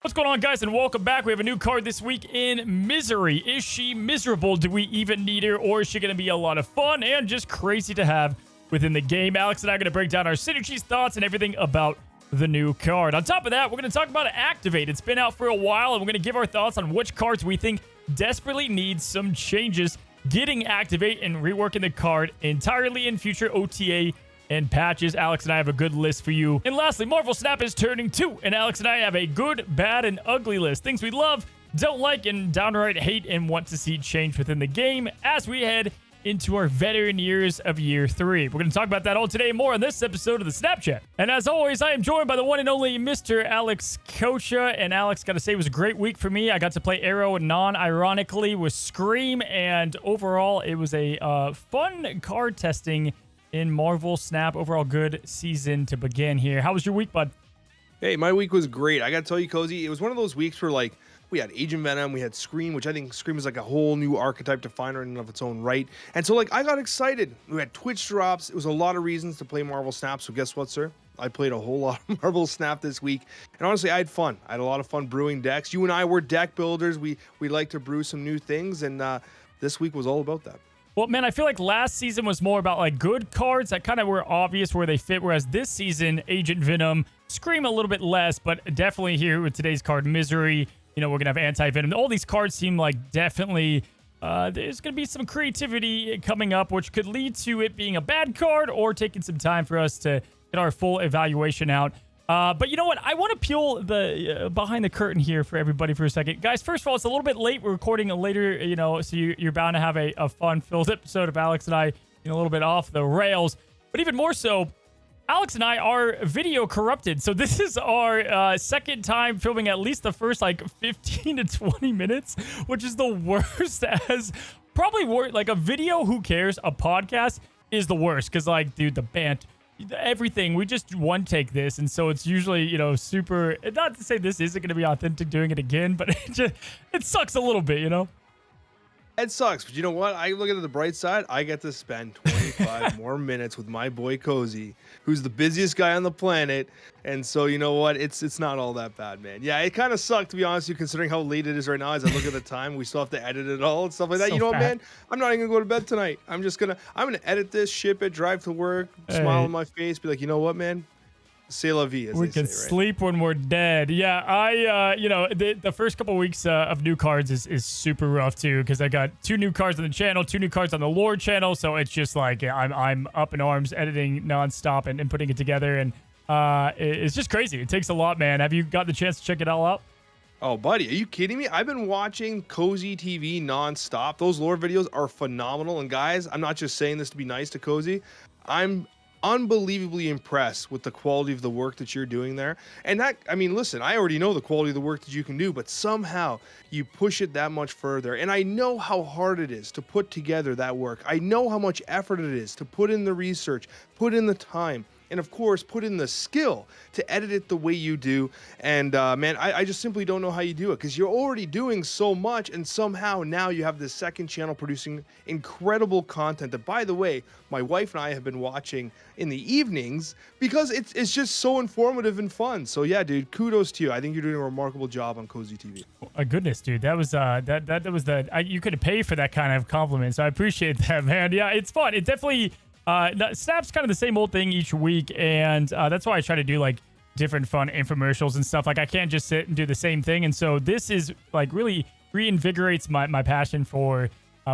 What's going on, guys, and welcome back. We have a new card this week in Misery. Is she miserable? Do we even need her, or is she going to be a lot of fun and just crazy to have within the game? Alex and I are going to break down our synergies, thoughts, and everything about the new card. On top of that, we're going to talk about Activate. It's been out for a while, and we're going to give our thoughts on which cards we think desperately need some changes getting Activate and reworking the card entirely in future OTA and patches. Alex and I have a good list for you. And lastly, Marvel Snap is turning 2, and Alex and I have a good, bad, and ugly list. Things we love, don't like, and downright hate and want to see change within the game as we head into our veteran years of year 3. We're going to talk about that all today and more on this episode of the Snapchat. And as always, I am joined by the one and only Mr. Alex Kocha. And Alex, got to say, it was a great week for me. I got to play Arrow non-ironically with Scream, and overall, it was a fun card testing in Marvel Snap. Overall, good season to begin here. How was your week, bud? Hey, my week was great. I got to tell you, Cozy, it was one of those weeks where, like, we had Agent Venom, we had Scream, which I think Scream is like a whole new archetype to find in and of its own right. And so, like, I got excited. We had Twitch drops. It was a lot of reasons to play Marvel Snap. So guess what, sir? I played a whole lot of Marvel Snap this week. And honestly, I had fun. I had a lot of fun brewing decks. You and I were deck builders. We like to brew some new things. And this week was all about that. Well, man, I feel like last season was more about like good cards that kind of were obvious where they fit, whereas this season, Agent Venom, Scream a little bit less, but definitely here with today's card, Misery, you know, we're going to have Anti-Venom. All these cards seem like definitely there's going to be some creativity coming up, which could lead to it being a bad card or taking some time for us to get our full evaluation out. But you know what? I want to peel the behind the curtain here for everybody for a second. Guys, first of all, it's a little bit late. We're recording later, you know, so you're bound to have a fun-filled episode of Alex and I, you know, a little bit off the rails. But even more so, Alex and I are video corrupted. So this is our second time filming at least the first, like, 15 to 20 minutes, which is the worst as probably worse. Like, a video, who cares? A podcast is the worst because, like, dude, the band... everything, we just one take this, and so it's usually, you know, super, not to say this isn't going to be authentic doing it again, but it sucks a little bit, you know. It sucks, but you know what? I look at the bright side. I get to spend 25 more minutes with my boy Cozy, who's the busiest guy on the planet. And so, you know what? It's not all that bad, man. Yeah, it kind of sucked, to be honest with you, considering how late it is right now. As I look at the time, we still have to edit it all and stuff like that. So you know what, fat. man? I'm not even gonna go to bed tonight. I'm gonna edit this, ship it, drive to work, smile on my face, be like, you know what, man? C'est la vie, as We they can say, right? sleep when we're dead. Yeah, I, you know, the first couple weeks of new cards is super rough too, because I got 2 new cards on the channel, 2 new cards on the lore channel, so it's just like I'm up in arms editing nonstop and putting it together, and it's just crazy. It takes a lot, man. Have you got the chance to check it all out? Oh, buddy, are you kidding me? I've been watching Cozy TV nonstop. Those lore videos are phenomenal. And guys, I'm not just saying this to be nice to Cozy. I'm unbelievably impressed with the quality of the work that you're doing there. And that, I mean, listen, I already know the quality of the work that you can do, but somehow you push it that much further. And I know how hard it is to put together that work. I know how much effort it is to put in the research, put in the time, and of course, put in the skill to edit it the way you do. And man, I just simply don't know how you do it, because you're already doing so much, and somehow now you have this second channel producing incredible content that, by the way, my wife and I have been watching in the evenings because it's just so informative and fun. So yeah, dude, kudos to you. I think you're doing a remarkable job on Cozy TV. Oh, goodness, dude, that was that was you could pay for that kind of compliment, so I appreciate that, man. Yeah, it's fun. It definitely Snap's kind of the same old thing each week, and that's why I try to do like different fun infomercials and stuff. Like, I can't just sit and do the same thing, and so this is like really reinvigorates my passion for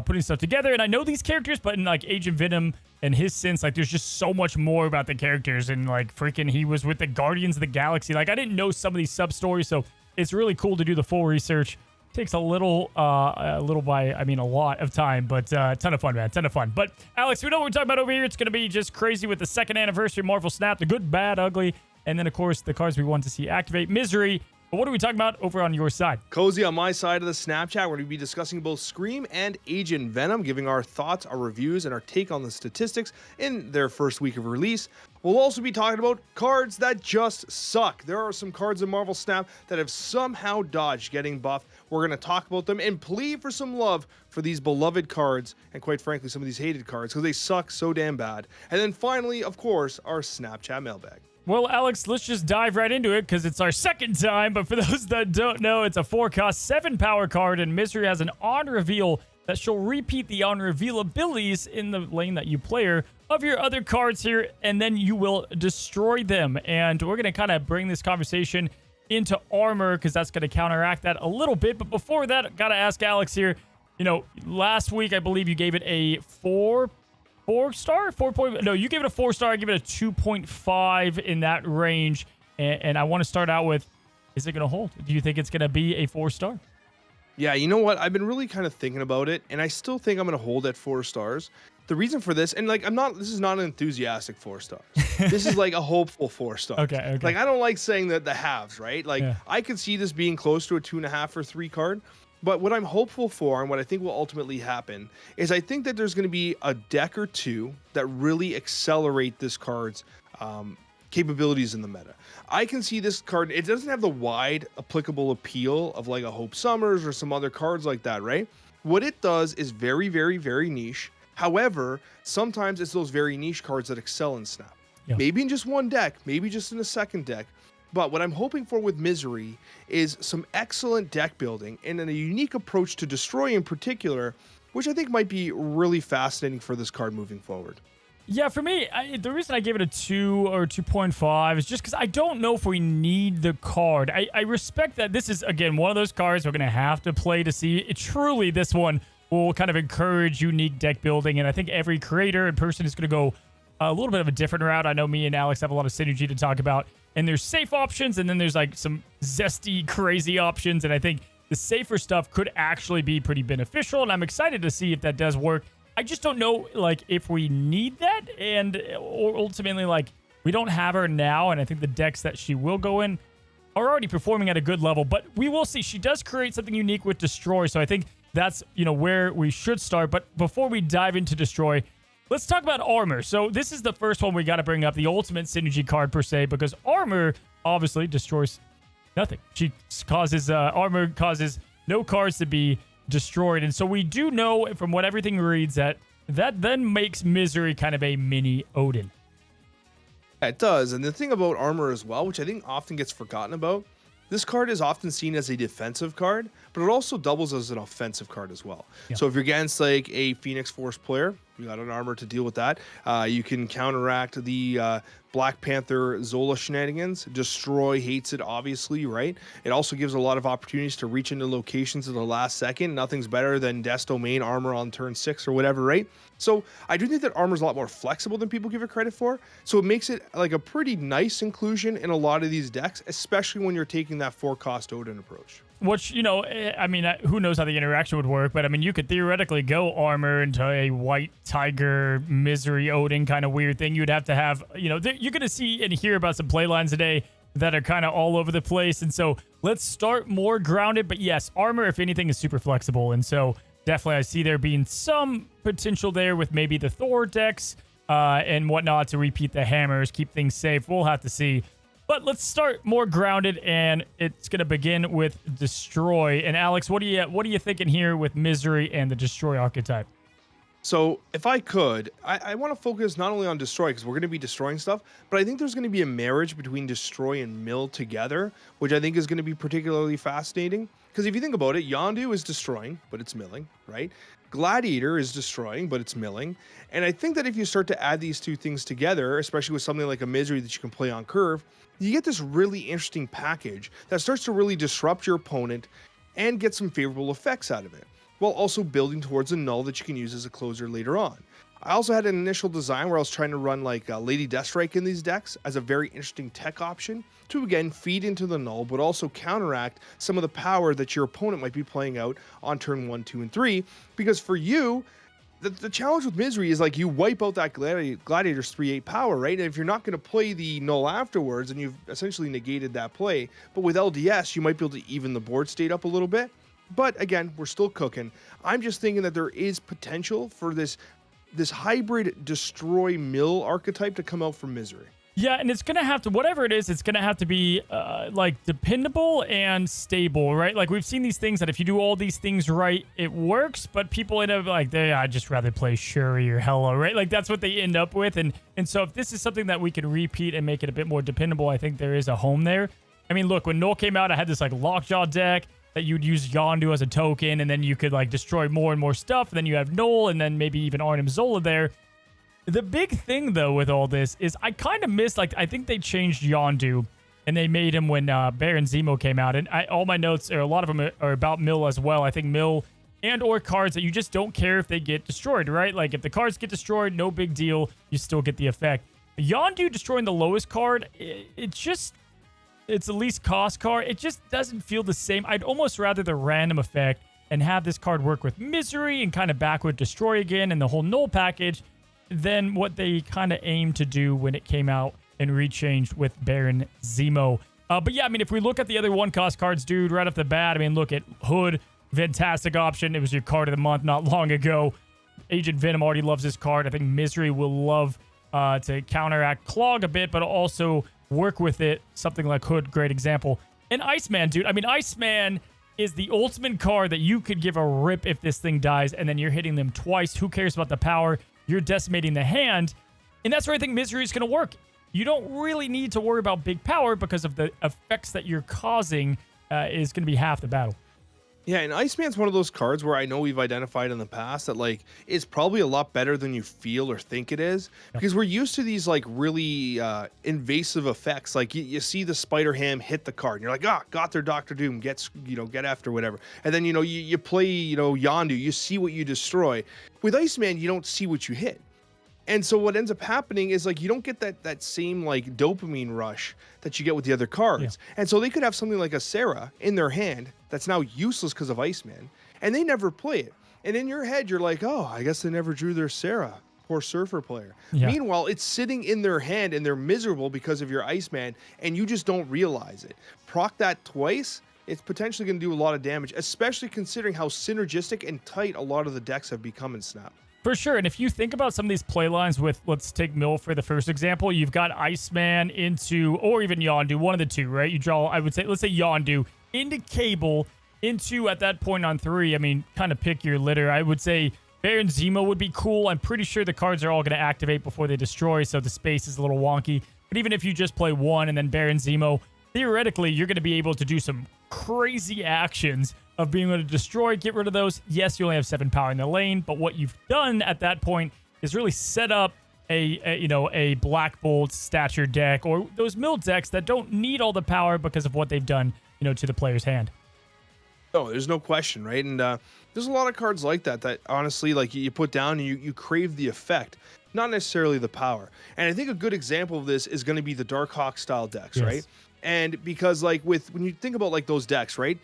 putting stuff together. And I know these characters, but in like Agent Venom and his sense, like, there's just so much more about the characters, and like freaking he was with the Guardians of the Galaxy. Like, I didn't know some of these sub stories, so it's really cool to do the full research. Takes a little by, I mean, a lot of time, but ton of fun, man, ton of fun. But Alex, we know what we're talking about over here. It's going to be just crazy with the second anniversary of Marvel Snap, the good, bad, ugly, and then, of course, the cards we want to see activate. Misery. But what are we talking about over on your side? Cozy, on my side of the Snapchat, we're going to be discussing both Scream and Agent Venom, giving our thoughts, our reviews, and our take on the statistics in their first week of release. We'll also be talking about cards that just suck. There are some cards in Marvel Snap that have somehow dodged getting buffed. We're going to talk about them and plead for some love for these beloved cards, and quite frankly, some of these hated cards, because they suck so damn bad. And then finally, of course, our Snapchat mailbag. Well, Alex, let's just dive right into it because it's our second time. But for those that don't know, it's a 4-cost 7-power card, and Misery has an on reveal that shall repeat the on reveal abilities in the lane that you player of your other cards here, and then you will destroy them. And we're going to kind of bring this conversation into armor because that's going to counteract that a little bit. But before that, got to ask Alex here, you know, last week I believe you gave it a 4-star? No, you gave it a 4-star. I give it a 2.5 in that range. And I want to start out with, is it going to hold? Do you think it's going to be a 4-star? Yeah, you know what? I've been really kind of thinking about it, and I still think I'm going to hold at 4 stars. The reason for this, and like, this is not an enthusiastic 4 stars. This is like a hopeful 4 stars. Okay. Like, I don't like saying that the halves, right? Like, Yeah. I could see this being close to a 2.5 or 3 card. But what I'm hopeful for and what I think will ultimately happen is I think that there's going to be a deck or two that really accelerate this card's capabilities in the meta. I can see this card, it doesn't have the wide applicable appeal of like a Hope Summers or some other cards like that, right? What it does is very, very, very niche. However, sometimes it's those very niche cards that excel in Snap. Yeah. Maybe in just one deck, maybe just in a second deck. But what I'm hoping for with Misery is some excellent deck building and a unique approach to Destroy in particular, which I think might be really fascinating for this card moving forward. Yeah, for me, the reason I gave it a 2 or 2.5 is just because I don't know if we need the card. I respect that this is, again, one of those cards we're going to have to play to see. Truly, this one will kind of encourage unique deck building, and I think every creator and person is going to go a little bit of a different route. I know me and Alex have a lot of synergy to talk about, and there's safe options, and then there's like some zesty, crazy options, and I think the safer stuff could actually be pretty beneficial, and I'm excited to see if that does work. I just don't know, like, if we need that, and or ultimately, like, we don't have her now, and I think the decks that she will go in are already performing at a good level, but we will see. She does create something unique with Destroy, so I think that's, you know, where we should start. But before we dive into Destroy, let's talk about Armor. So this is the first one we got to bring up, the ultimate synergy card per se, because Armor obviously destroys nothing. She causes, Armor causes no cards to be destroyed, and so we do know from what everything reads that then makes Misery kind of a mini Odin. It does, and the thing about Armor as well, which I think often gets forgotten about, this card is often seen as a defensive card, but it also doubles as an offensive card as well. Yeah. So if you're against like a Phoenix Force player, you got an Armor to deal with that. You can counteract the Black Panther Zola shenanigans. Destroy hates it, obviously, right? It also gives a lot of opportunities to reach into locations at the last second. Nothing's better than Death's Domain Armor on turn 6 or whatever, right? So I do think that Armor's a lot more flexible than people give it credit for. So it makes it like a pretty nice inclusion in a lot of these decks, especially when you're taking that 4-cost Odin approach. Which, you know, I mean, who knows how the interaction would work, but I mean, you could theoretically go Armor into a White Tiger, Misery, Odin kind of weird thing. You'd have to have, you know, you're going to see and hear about some playlines today that are kind of all over the place. And so let's start more grounded. But yes, Armor, if anything, is super flexible. And so definitely I see there being some potential there with maybe the Thor decks and whatnot to repeat the hammers, keep things safe. We'll have to see. But let's start more grounded, and it's going to begin with Destroy. And Alex, what are you thinking here with Misery and the Destroy archetype? So if I could, I want to focus not only on Destroy, because we're going to be destroying stuff, but I think there's going to be a marriage between Destroy and Mill together, which I think is going to be particularly fascinating. Because if you think about it, Yondu is destroying, but it's milling, right? Gladiator is destroying, but it's milling. And I think that if you start to add these two things together, especially with something like a Misery that you can play on curve, you get this really interesting package that starts to really disrupt your opponent and get some favorable effects out of it, while also building towards a null that you can use as a closer later on. I also had an initial design where I was trying to run like Lady Deathstrike in these decks as a very interesting tech option to, again, feed into the null, but also counteract some of the power that your opponent might be playing out on turn 1, 2, and 3. Because for you, the challenge with Misery is like you wipe out that Gladiator's 3/8 power, right? And if you're not going to play the null afterwards, and you've essentially negated that play, but with LDS, you might be able to even the board state up a little bit. But again, we're still cooking. I'm just thinking that there is potential for this hybrid Destroy Mill archetype to come out from Misery. Yeah, and it's going to have to, whatever it is, it's going to have to be like dependable and stable, right? Like we've seen these things that if you do all these things right, it works, but people end up like, I'd just rather play Shuri or Hella, right? Like that's what they end up with. And so if this is something that we can repeat and make it a bit more dependable, I think there is a home there. I mean, look, when Null came out, I had this like Lockjaw deck that you'd use Yondu as a token, and then you could like destroy more and more stuff. And then you have Null, and then maybe even Arnim Zola there. The big thing, though, with all this is I kind of miss, like, I think they changed Yondu, and they made him when Baron Zemo came out. And all my notes, or a lot of them, are about Mill as well. I think Mill and or cards that you just don't care if they get destroyed, right? Like, if the cards get destroyed, no big deal. You still get the effect. Yondu destroying the lowest card, it's the least cost card. It just doesn't feel the same. I'd almost rather the random effect and have this card work with Misery and kind of backward destroy again and the whole Null package than what they kind of aimed to do when it came out and rechanged with Baron Zemo. But yeah, I mean, if we look at the other one-cost cards, dude, right off the bat, I mean, look at Hood, fantastic option. It was your card of the month not long ago. Agent Venom already loves this card. I think Misery will love to counteract Clog a bit, but also work with it. Something like Hood, great example. And Iceman, dude. I mean, Iceman is the ultimate card that you could give a rip if this thing dies, and then you're hitting them twice. Who cares about the power? You're decimating the hand. And that's where I think Misery is going to work. You don't really need to worry about big power because of the effects that you're causing is going to be half the battle. Yeah, and Iceman's one of those cards where I know we've identified in the past that, like, is probably a lot better than you feel or think it is. Because we're used to these, like, really invasive effects. Like, you see the Spider Ham hit the card, and you're like, got their Doctor Doom, get after whatever. And then, you play, Yondu, you see what you destroy. With Iceman, you don't see what you hit. And so what ends up happening is, like, you don't get that same, like, dopamine rush that you get with the other cards. Yeah. And so they could have something like a Sarah in their hand that's now useless because of Iceman, and they never play it. And in your head, you're like, oh, I guess they never drew their Sarah. Poor Surfer player. Yeah. Meanwhile, it's sitting in their hand, and they're miserable because of your Iceman, and you just don't realize it. Proc that twice, it's potentially going to do a lot of damage, especially considering how synergistic and tight a lot of the decks have become in Snap. For sure, and if you think about some of these play lines with, let's take Mill for the first example, you've got Iceman into, or even Yondu, one of the two, right? You draw, I would say, let's say Yondu into Cable, into, at that point on 3, I mean, kind of pick your litter. I would say Baron Zemo would be cool. I'm pretty sure the cards are all going to activate before they destroy, so the space is a little wonky. But even if you just play one and then Baron Zemo, theoretically, you're going to be able to do some crazy actions of being able to destroy, get rid of those. Yes, you only have 7 power in the lane, but what you've done at that point is really set up a Black Bolt stature deck or those mill decks that don't need all the power because of what they've done, to the player's hand. Oh, there's no question, right? And there's a lot of cards like that honestly, like, you put down and you crave the effect, not necessarily the power. And I think a good example of this is going to be the Darkhawk style decks, yes. Right? And because, like, when you think about, like, those decks, right?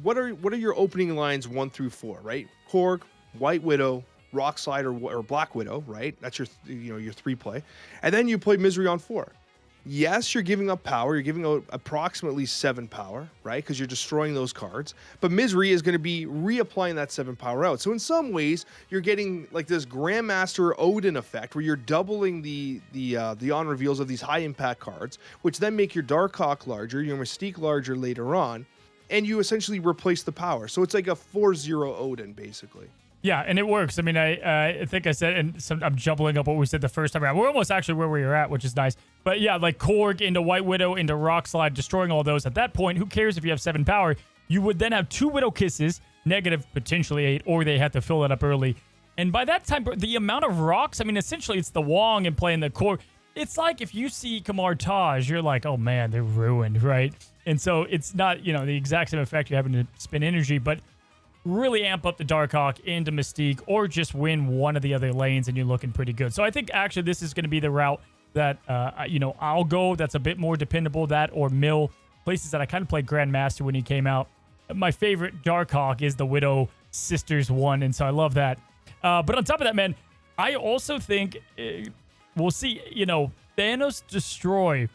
What are your opening lines 1 through 4, right? Korg, White Widow, Rock Slide, or Black Widow, right? That's your 3 play. And then you play Misery on 4. Yes, you're giving up power. You're giving out approximately 7 power, right? Because you're destroying those cards. But Misery is going to be reapplying that 7 power out. So in some ways, you're getting, like, this Grandmaster Odin effect where you're doubling the on reveals of these high impact cards, which then make your Darkhawk larger, your Mystique larger later on, and you essentially replace the power. So it's like a 4-0 Odin, basically. Yeah, and it works. I mean, I think I said, and I'm jumbling up what we said the first time around. We're almost actually where we were at, which is nice. But yeah, like Korg into White Widow into Rock Slide, destroying all those. At that point, who cares if you have 7 power? You would then have 2 Widow Kisses, negative potentially 8, or they have to fill it up early. And by that time, the amount of rocks, I mean, essentially it's the Wong and playing the Korg. It's like if you see Kamar Taj, you're like, oh man, they're ruined, right? And so it's not, the exact same effect you're having to spend energy, but really amp up the Darkhawk into Mystique or just win one of the other lanes and you're looking pretty good. So I think actually this is going to be the route that, I'll go. That's a bit more dependable, that or Mill, places that I kind of played Grandmaster when he came out. My favorite Darkhawk is the Widow Sisters one, and so I love that. But on top of that, man, I also think we'll see, Thanos Destroy,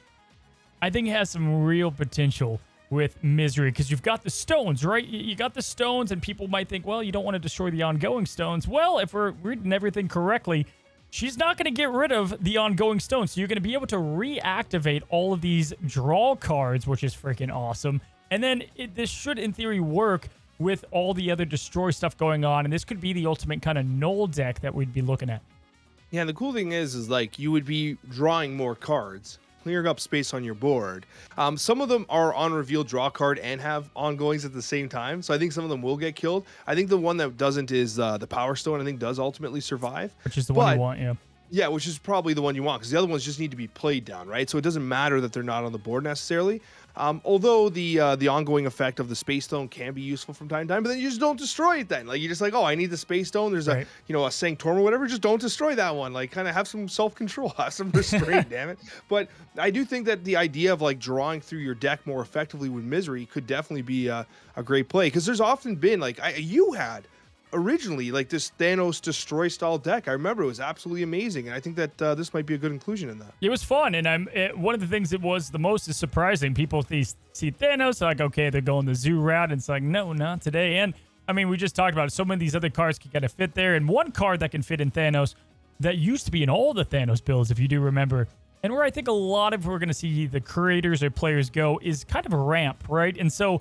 I think has some real potential with Misery because you've got the stones, right? You got the stones, and people might think, well, you don't want to destroy the ongoing stones. Well, if we're reading everything correctly, she's not going to get rid of the ongoing stone. So you're going to be able to reactivate all of these draw cards, which is freaking awesome. And then this should, in theory, work with all the other destroy stuff going on. And this could be the ultimate kind of null deck that we'd be looking at. Yeah, and the cool thing is like you would be drawing more cards, clearing up space on your board. Some of them are on reveal draw card and have ongoings at the same time. So I think some of them will get killed. I think the one that doesn't is the Power Stone, I think does ultimately survive. Which is the one you want, yeah. Yeah, which is probably the one you want because the other ones just need to be played down, right? So it doesn't matter that they're not on the board necessarily. Although the ongoing effect of the Space Stone can be useful from time to time, but then you just don't destroy it then. Like you're just like, oh, I need the Space Stone. There's a Sanctorum or whatever. Just don't destroy that one. Like kind of have some self-control, have some restraint, damn it. But I do think that the idea of like drawing through your deck more effectively with Misery could definitely be a great play because there's often been like you had originally like this Thanos destroy style deck. I remember it was absolutely amazing, and I think that this might be a good inclusion in that. It was fun, and one of the things that was the most is surprising. People see Thanos like, okay, they're going the zoo route, and it's like, no, not today. And I mean, we just talked about it. So many of these other cards can kind of fit there, and one card that can fit in Thanos that used to be in all the Thanos builds, if you do remember, and where I think a lot of we're going to see the creators or players go is kind of a ramp, right? And so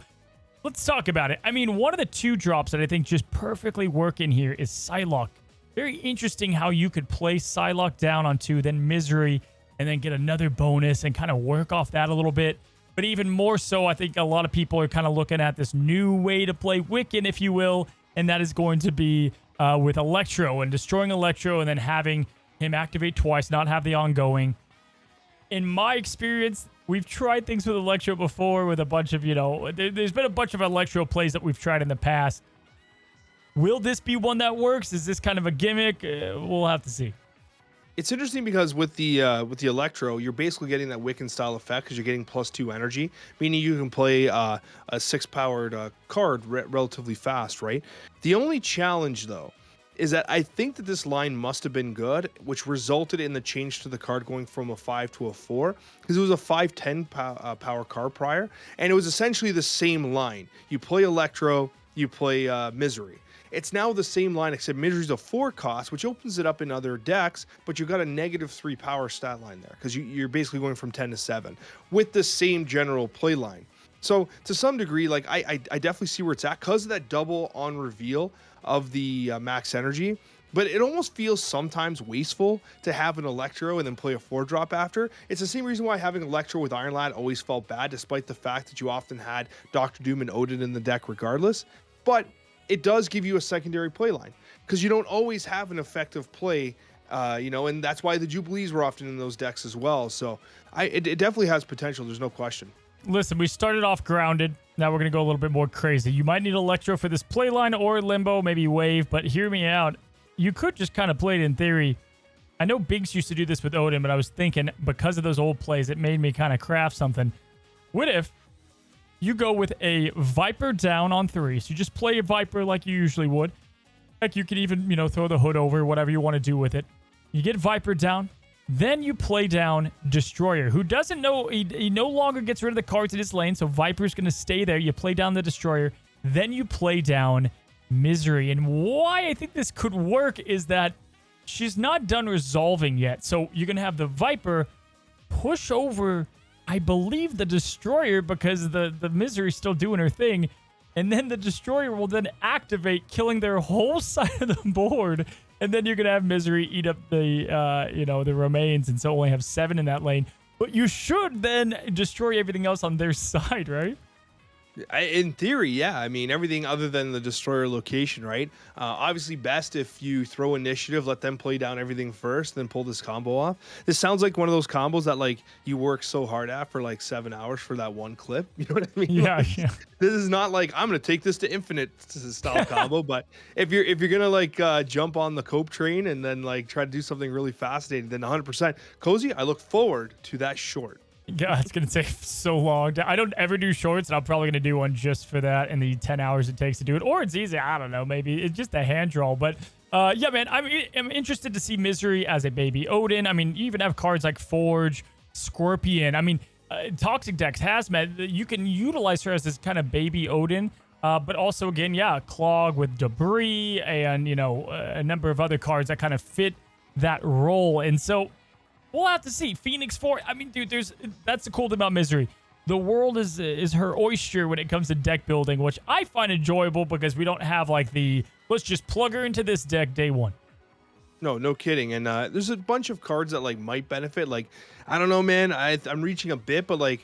let's talk about it. I mean, one of the 2 drops that I think just perfectly work in here is Psylocke. Very interesting how you could play Psylocke down on 2, then Misery, and then get another bonus and kind of work off that a little bit. But even more so, I think a lot of people are kind of looking at this new way to play Wiccan, if you will, and that is going to be with Electro and destroying Electro and then having him activate twice, not have the ongoing. In my experience, we've tried things with Electro before with a bunch of, there's been a bunch of Electro plays that we've tried in the past. Will this be one that works? Is this kind of a gimmick? We'll have to see. It's interesting because with the Electro, you're basically getting that Wiccan style effect because you're getting +2 energy, meaning you can play a 6-powered card relatively fast, right? The only challenge, though, is that I think that this line must have been good, which resulted in the change to the card going from a 5 to a 4, because it was a 5/10 power card prior, and it was essentially the same line. You play Electro, you play Misery. It's now the same line, except Misery's a 4 cost, which opens it up in other decks, but you've got a -3 power stat line there, because you're basically going from 10 to 7, with the same general play line. So to some degree, like I definitely see where it's at, because of that double on reveal of the max energy, but it almost feels sometimes wasteful to have an Electro and then play a 4-drop after. It's the same reason why having Electro with Iron Lad always felt bad, despite the fact that you often had Doctor Doom and Odin in the deck regardless. But it does give you a secondary play line, because you don't always have an effective play, and that's why the Jubilees were often in those decks as well. So it definitely has potential, there's no question. Listen, we started off grounded. Now we're going to go a little bit more crazy. You might need Electro for this playline or Limbo, maybe Wave, but hear me out. You could just kind of play it in theory. I know Biggs used to do this with Odin, but I was thinking because of those old plays, it made me kind of craft something. What if you go with a Viper down on 3? So you just play a Viper like you usually would. Like you could even, throw the hood over, whatever you want to do with it. You get Viper down. Then you play down Destroyer, who doesn't know, he no longer gets rid of the cards in his lane, so Viper's going to stay there. You play down the Destroyer. Then you play down Misery. And why I think this could work is that she's not done resolving yet. So you're going to have the Viper push over, I believe, the Destroyer, because the Misery's still doing her thing. And then the Destroyer will then activate, killing their whole side of the board. And then you're going to have Misery eat up the, the remains, and so only have 7 in that lane. But you should then destroy everything else on their side, right? In theory, yeah. I mean, everything other than the Destroyer location, right? Obviously, best if you throw initiative, let them play down everything first, then pull this combo off. This sounds like one of those combos that, like, you work so hard at for, like, 7 hours for that one clip. You know what I mean? Yeah, like, yeah. This is not like, I'm going to take this to infinite style combo, but if you're going to, like, jump on the cope train and then, like, try to do something really fascinating, then 100%. Cozy, I look forward to that short. Yeah, it's going to take so long. I don't ever do shorts, and I'm probably going to do one just for that and the 10 hours it takes to do it. Or it's easy. I don't know. Maybe it's just a hand draw. But yeah, man, I'm interested to see Misery as a baby Odin. I mean, you even have cards like Forge, Scorpion. I mean, Toxic Decks, Hazmat. You can utilize her as this kind of baby Odin. But also, again, yeah, Clog with Debris and, a number of other cards that kind of fit that role. And so we'll have to see. Phoenix 4, I mean, dude, that's the cool thing about Misery. The world is her oyster when it comes to deck building, which I find enjoyable because we don't have like let's just plug her into this deck day one. No kidding. And there's a bunch of cards that like might benefit. Like, I don't know, man. I'm reaching a bit, but like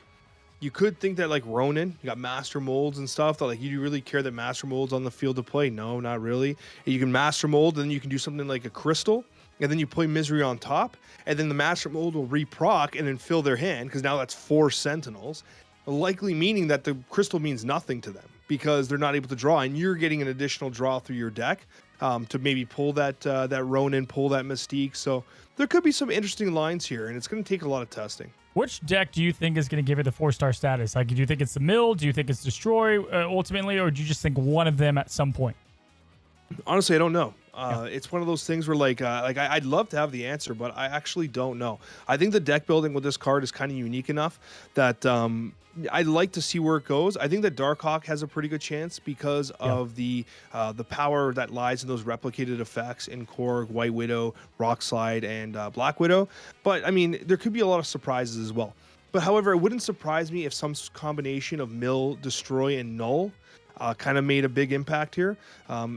you could think that like Ronin, you got Master Molds and stuff. That like you really care that Master Molds on the field to play? No, not really. And you can Master Mold, and then you can do something like a Crystal, and then you play Misery on top, and then the Master Mold will reproc and then fill their hand because now that's 4 Sentinels, likely meaning that the Crystal means nothing to them because they're not able to draw, and you're getting an additional draw through your deck to maybe pull that Ronin, pull that Mystique. So there could be some interesting lines here, and it's going to take a lot of testing. Which deck do you think is going to give it the 4-star status? Like, do you think it's the Mill? Do you think it's Destroy ultimately, or do you just think one of them at some point? Honestly, I don't know. It's one of those things where I'd love to have the answer, but I actually don't know. I think the deck building with this card is kind of unique enough that I'd like to see where it goes. I think that Darkhawk has a pretty good chance because of the power that lies in those replicated effects in Korg, White Widow, Rock Slide, and Black Widow. But I mean, there could be a lot of surprises as well. But however, it wouldn't surprise me if some combination of Mill, Destroy, and Null kind of made a big impact here,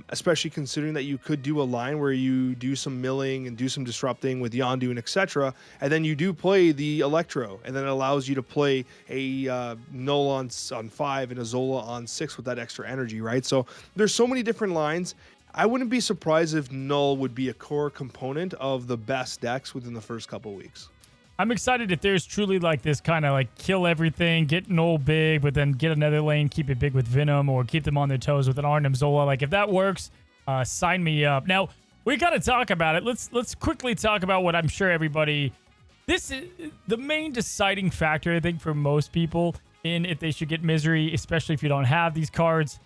especially considering that you could do a line where you do some milling and do some disrupting with Yondu and etc. And then you do play the Electro, and then it allows you to play a Null on 5 and a Zola on 6 with that extra energy, right? So there's so many different lines. I wouldn't be surprised if Null would be a core component of the best decks within the first couple weeks. I'm excited if there's truly like this kind of like kill everything, get Null big, but then get another lane, keep it big with Venom, or keep them on their toes with an Arnim Zola. Like if that works, sign me up. Now we got to talk about it. Let's quickly talk about what I'm sure everybody. This is the main deciding factor, I think, for most people in if they should get Misery, especially if you don't have these cards.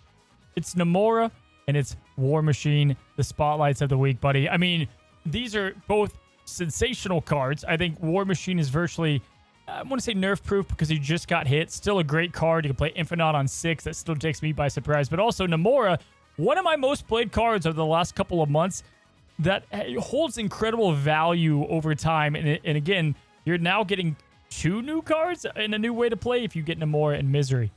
It's Namora and it's War Machine, the spotlights of the week, buddy. I mean, these are both sensational cards. I think War Machine is virtually, I want to say nerf proof because he just got hit. Still a great card. You can play Infinite on 6. That still takes me by surprise. But also Namora, one of my most played cards over the last couple of months that holds incredible value over time. And again, you're now getting 2 new cards and a new way to play if you get Namora and Misery.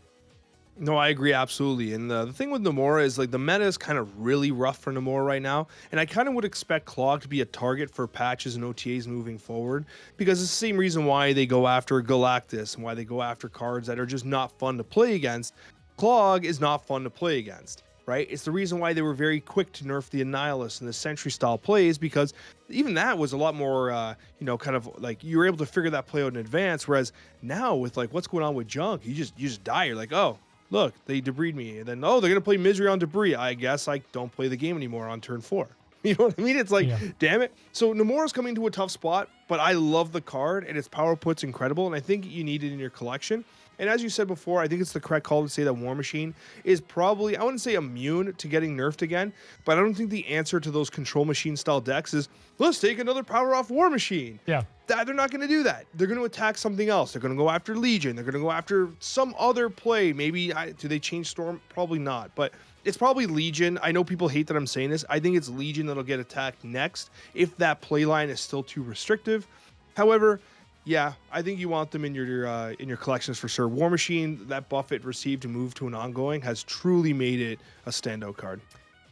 No, I agree absolutely. And the thing with Namora is like the meta is kind of really rough for Namora right now. And I kind of would expect Clog to be a target for patches and OTAs moving forward because it's the same reason why they go after Galactus and why they go after cards that are just not fun to play against. Clog is not fun to play against, right? It's the reason why they were very quick to nerf the Annihilus and the Sentry style plays because even that was a lot more, kind of like you were able to figure that play out in advance. Whereas now with like what's going on with Junk, you just die. You're like, oh, look, they debris me. And then, they're going to play Misery on debris. I guess I don't play the game anymore on turn 4. You know what I mean? It's like, damn it. So Namora's coming to a tough spot, but I love the card and its power put's incredible. And I think you need it in your collection. And as you said before, I think it's the correct call to say that War Machine is probably, I wouldn't say immune to getting nerfed again, but I don't think the answer to those Control Machine style decks is, let's take another power off War Machine. Yeah. They're not going to do that. They're going to attack something else. They're going to go after Legion. They're going to go after some other play. Maybe, do they change Storm? Probably not, but it's probably Legion. I know people hate that I'm saying this. I think it's Legion that'll get attacked next if that play line is still too restrictive. However, yeah, I think you want them in your collections for sure. War Machine, that buff it received to move to an ongoing, has truly made it a standout card.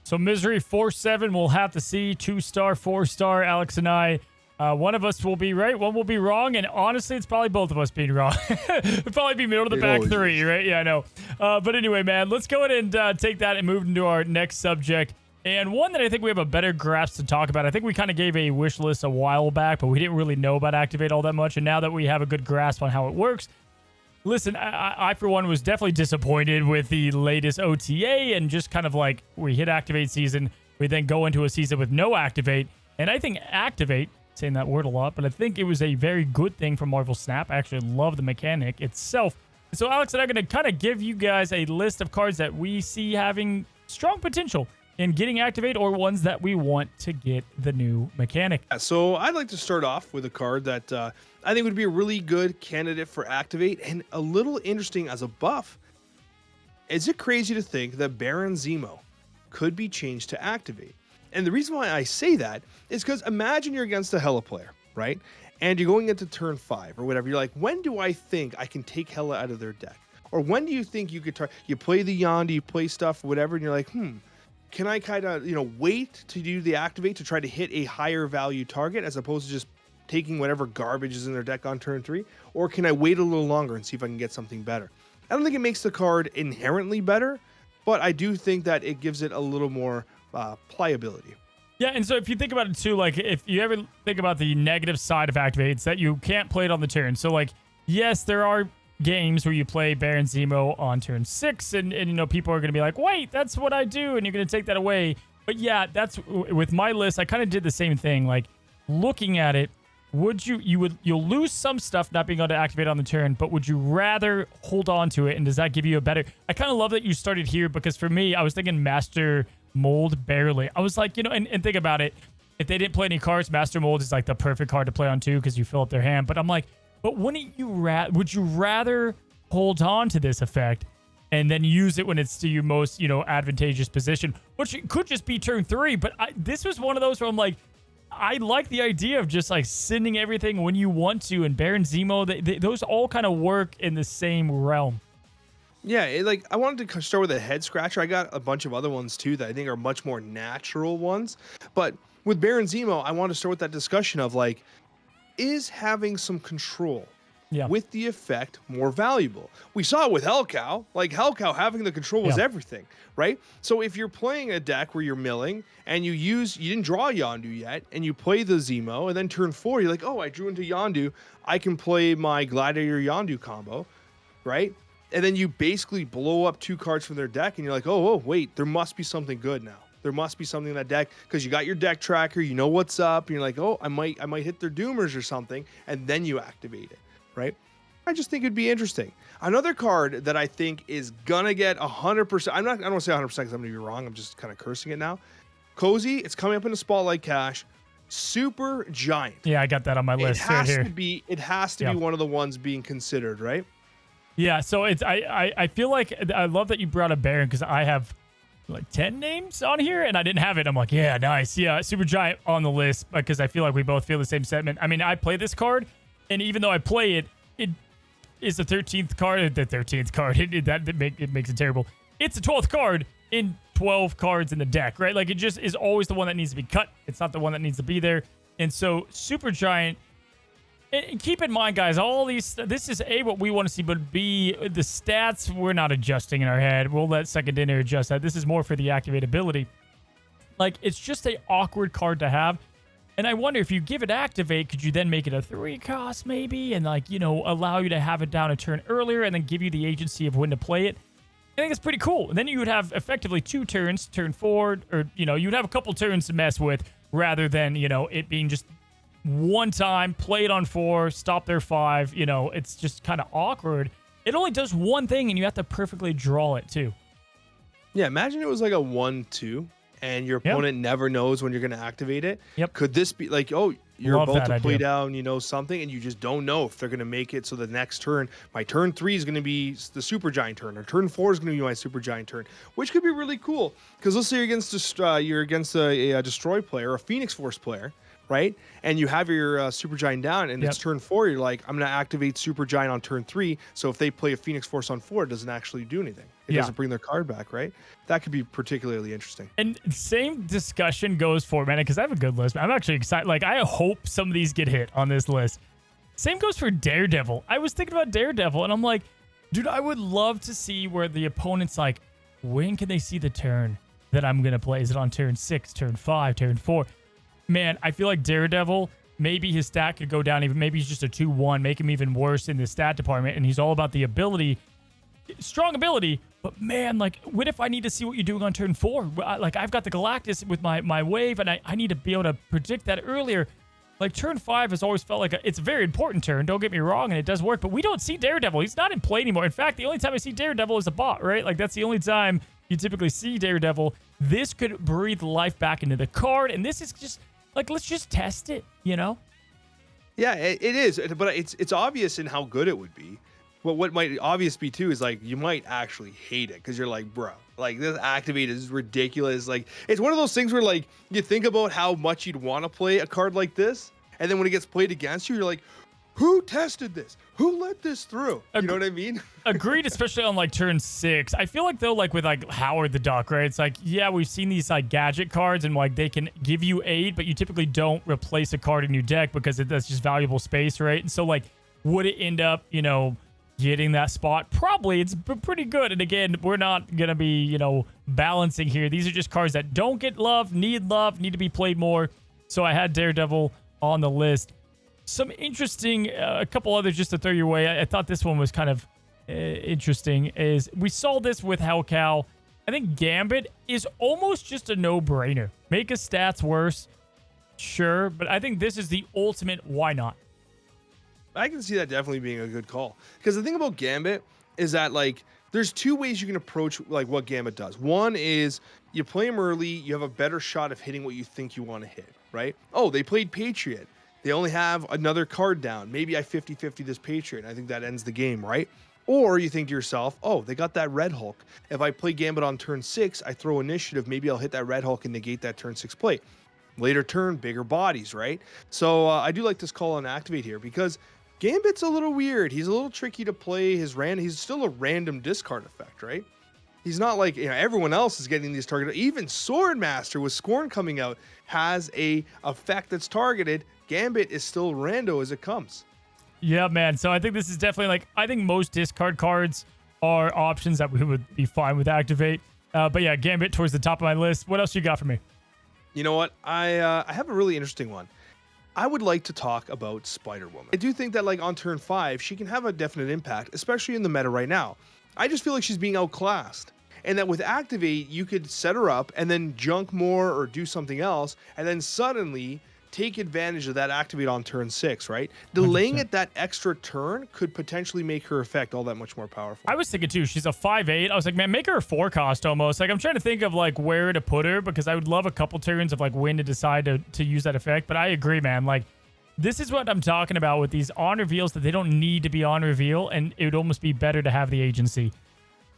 So Misery 4-7, we'll have to see. 2-star, 4-star, Alex and I. One of us will be right, one will be wrong, and honestly, it's probably both of us being wrong. It'll probably be middle of the back 3, right? Yeah, I know. But anyway, man, let's go ahead and take that and move into our next subject. And one that I think we have a better grasp to talk about. I think we kind of gave a wish list a while back, but we didn't really know about Activate all that much. And now that we have a good grasp on how it works, listen, I for one, was definitely disappointed with the latest OTA and just kind of like we hit Activate season. We then go into a season with no Activate. And I think Activate, saying that word a lot, but I think it was a very good thing for Marvel Snap. I actually love the mechanic itself. So Alex and I'm going to kind of give you guys a list of cards that we see having strong potential in getting Activate or ones that we want to get the new mechanic. So I'd like to start off with a card that I think would be a really good candidate for Activate and a little interesting as a buff. Is it crazy to think that Baron Zemo could be changed to Activate? And the reason why I say that is because imagine you're against a Hela player, right? And you're going into turn 5 or whatever. You're like, when do I think I can take Hela out of their deck? Or when do you think you could you play the Yondu, you play stuff, whatever, and you're like, can I kind of, wait to do the activate to try to hit a higher value target as opposed to just taking whatever garbage is in their deck on turn 3? Or can I wait a little longer and see if I can get something better? I don't think it makes the card inherently better, but I do think that it gives it a little more pliability. Yeah, and so if you think about it too, like if you ever think about the negative side of activate, it's that you can't play it on the turn. So like, yes, there are games where you play Baron Zemo on turn 6 and people are going to be like, wait, that's what I do, and you're going to take that away. But yeah, that's with my list. I kind of did the same thing. Like looking at it, you'll lose some stuff not being able to activate on the turn, but would you rather hold on to it? And does that give you a better? I kind of love that you started here because for me, I was thinking Master Mold barely. I was like, and think about it. If they didn't play any cards, Master Mold is like the perfect card to play on too because you fill up their hand. But I'm like, but would you rather hold on to this effect and then use it when it's to your most, advantageous position, which could just be turn 3. But this was one of those where I'm like, I like the idea of just like sending everything when you want to, and Baron Zemo, those all kind of work in the same realm. Yeah, I wanted to start with a head scratcher. I got a bunch of other ones too that I think are much more natural ones. But with Baron Zemo, I want to start with that discussion of like, is having some control with the effect more valuable? We saw it with Hellcow. Like Hellcow, having the control was everything, right? So if you're playing a deck where you're milling and you didn't draw Yondu yet, and you play the Zemo, and then turn 4, you're like, oh, I drew into Yondu. I can play my Gladiator Yondu combo, right? And then you basically blow up 2 cards from their deck, and you're like, oh, wait, there must be something good now. There must be something in that deck because you got your deck tracker, you know what's up. And you're like, oh, I might hit their Doomers or something, and then you activate it, right? I just think it'd be interesting. Another card that I think is gonna get 100%. I don't want to say 100% because I'm gonna be wrong. I'm just kind of cursing it now. Cozy, it's coming up in the Spotlight Cache. Super Giant. Yeah, I got that on my list. It has to be one of the ones being considered, right? Yeah, so I feel like I love that you brought up Baron because I have like 10 names on here and I didn't have it. I'm like, yeah, nice. Yeah, Super Giant on the list because I feel like we both feel the same sentiment. I mean, I play this card, and even though I play it, it is the 13th card. The 13th card. It makes it terrible. It's the 12th card in 12 cards in the deck, right? Like it just is always the one that needs to be cut. It's not the one that needs to be there. And so Super Giant. And keep in mind, guys, this is A, what we want to see, but B, the stats we're not adjusting in our head. We'll let Second Dinner adjust that. This is more for the activate ability. Like, it's just a awkward card to have. And I wonder if you give it activate, could you then make it a 3 cost maybe? And allow you to have it down a turn earlier and then give you the agency of when to play it. I think it's pretty cool. And then you would have effectively 2 turns, turn 4, or, you'd have a couple turns to mess with rather than, it being just one time, play it on 4, stop their 5. It's just kind of awkward. It only does one thing, and you have to perfectly draw it, too. Yeah, imagine it was like a 1-2, and your opponent never knows when you're going to activate it. Yep. Could this be like, oh, you're about to play down, something, and you just don't know if they're going to make it so the next turn, my turn 3 is going to be the Super Giant turn, or turn 4 is going to be my Super Giant turn, which could be really cool. Because let's say you're against a Destroy player, a Phoenix Force player, right? And you have your Supergiant down, and it's turn 4. You're like, I'm going to activate Supergiant on turn 3. So if they play a Phoenix Force on 4, it doesn't actually do anything. It doesn't bring their card back, right? That could be particularly interesting. And same discussion goes for Mana, because I have a good list. I'm actually excited. Like, I hope some of these get hit on this list. Same goes for Daredevil. I was thinking about Daredevil, and I'm like, dude, I would love to see where the opponent's like, when can they see the turn that I'm going to play? Is it on turn 6, turn 5, turn 4? Man, I feel like Daredevil, maybe his stat could go down even. Maybe he's just a 2-1, make him even worse in the stat department. And he's all about the ability, strong ability. But man, like, what if I need to see what you're doing on turn 4? Like, I've got the Galactus with my wave, and I need to be able to predict that earlier. Like, turn 5 has always felt like it's a very important turn. Don't get me wrong, and it does work. But we don't see Daredevil. He's not in play anymore. In fact, the only time I see Daredevil is a bot, right? Like, that's the only time you typically see Daredevil. This could breathe life back into the card, and this is just... like, let's just test it, Yeah, it is, but it's obvious in how good it would be. But what might obvious be too is like you might actually hate it because you're like, bro, Like this activate is ridiculous. Like it's one of those things where like you think about how much you'd want to play a card like this, and then when it gets played against you, you're like, who tested this? Who let this through? You know what I mean? Agreed, especially on like turn 6. I feel like though, like with like Howard the Duck, right? It's like, yeah, we've seen these like gadget cards and like they can give you aid, but you typically don't replace a card in your deck because that's just valuable space, right? And so like, would it end up, you know, getting that spot? Probably. It's pretty good. And again, we're not going to be, you know, balancing here. These are just cards that don't get love, need to be played more. So I had Daredevil on the list. Some interesting, a couple others just to throw your way. I thought this one was kind of interesting. Is we saw this with Hellcow. I think Gambit is almost just a no-brainer. Make his stats worse, sure, but I think this is the ultimate why not. I can see that definitely being a good call. Because the thing about Gambit is that like there's two ways you can approach like what Gambit does. One is you play him early, you have a better shot of hitting what you think you want to hit, right? Oh, they played Patriot. They only have another card down. Maybe I 50-50 this Patriot. I think that ends the game, right? Or you think to yourself, oh, they got that Red Hulk. If I play Gambit on turn 6, I throw initiative, maybe I'll hit that Red Hulk and negate that turn 6 play. Later turn, bigger bodies, right? So I do like this call on Activate here because Gambit's a little weird. He's a little tricky to play. He's still a random discard effect, right? He's not like, you know, everyone else is getting these targeted. Even Swordmaster with Scorn coming out has a effect that's targeted. Gambit is still rando as it comes. Yeah, man. So I think this is definitely like, I think most discard cards are options that we would be fine with Activate. But yeah, Gambit towards the top of my list. What else you got for me? You know what? I have a really interesting one. I would like to talk about Spider-Woman. I do think that like on turn 5, she can have a definite impact, especially in the meta right now. I just feel like she's being outclassed. And that with Activate, you could set her up and then junk more or do something else, and then suddenly take advantage of that Activate on turn 6, right? Delaying 100%. it that extra turn could potentially make her effect all that much more powerful. I was thinking too, she's a 5/8. I was like, man, make her a 4 cost almost. Like I'm trying to think of like where to put her because I would love a couple turns of like when to decide to use that effect. But I agree, man. Like this is what I'm talking about with these on reveals that they don't need to be on reveal, and it would almost be better to have the agency.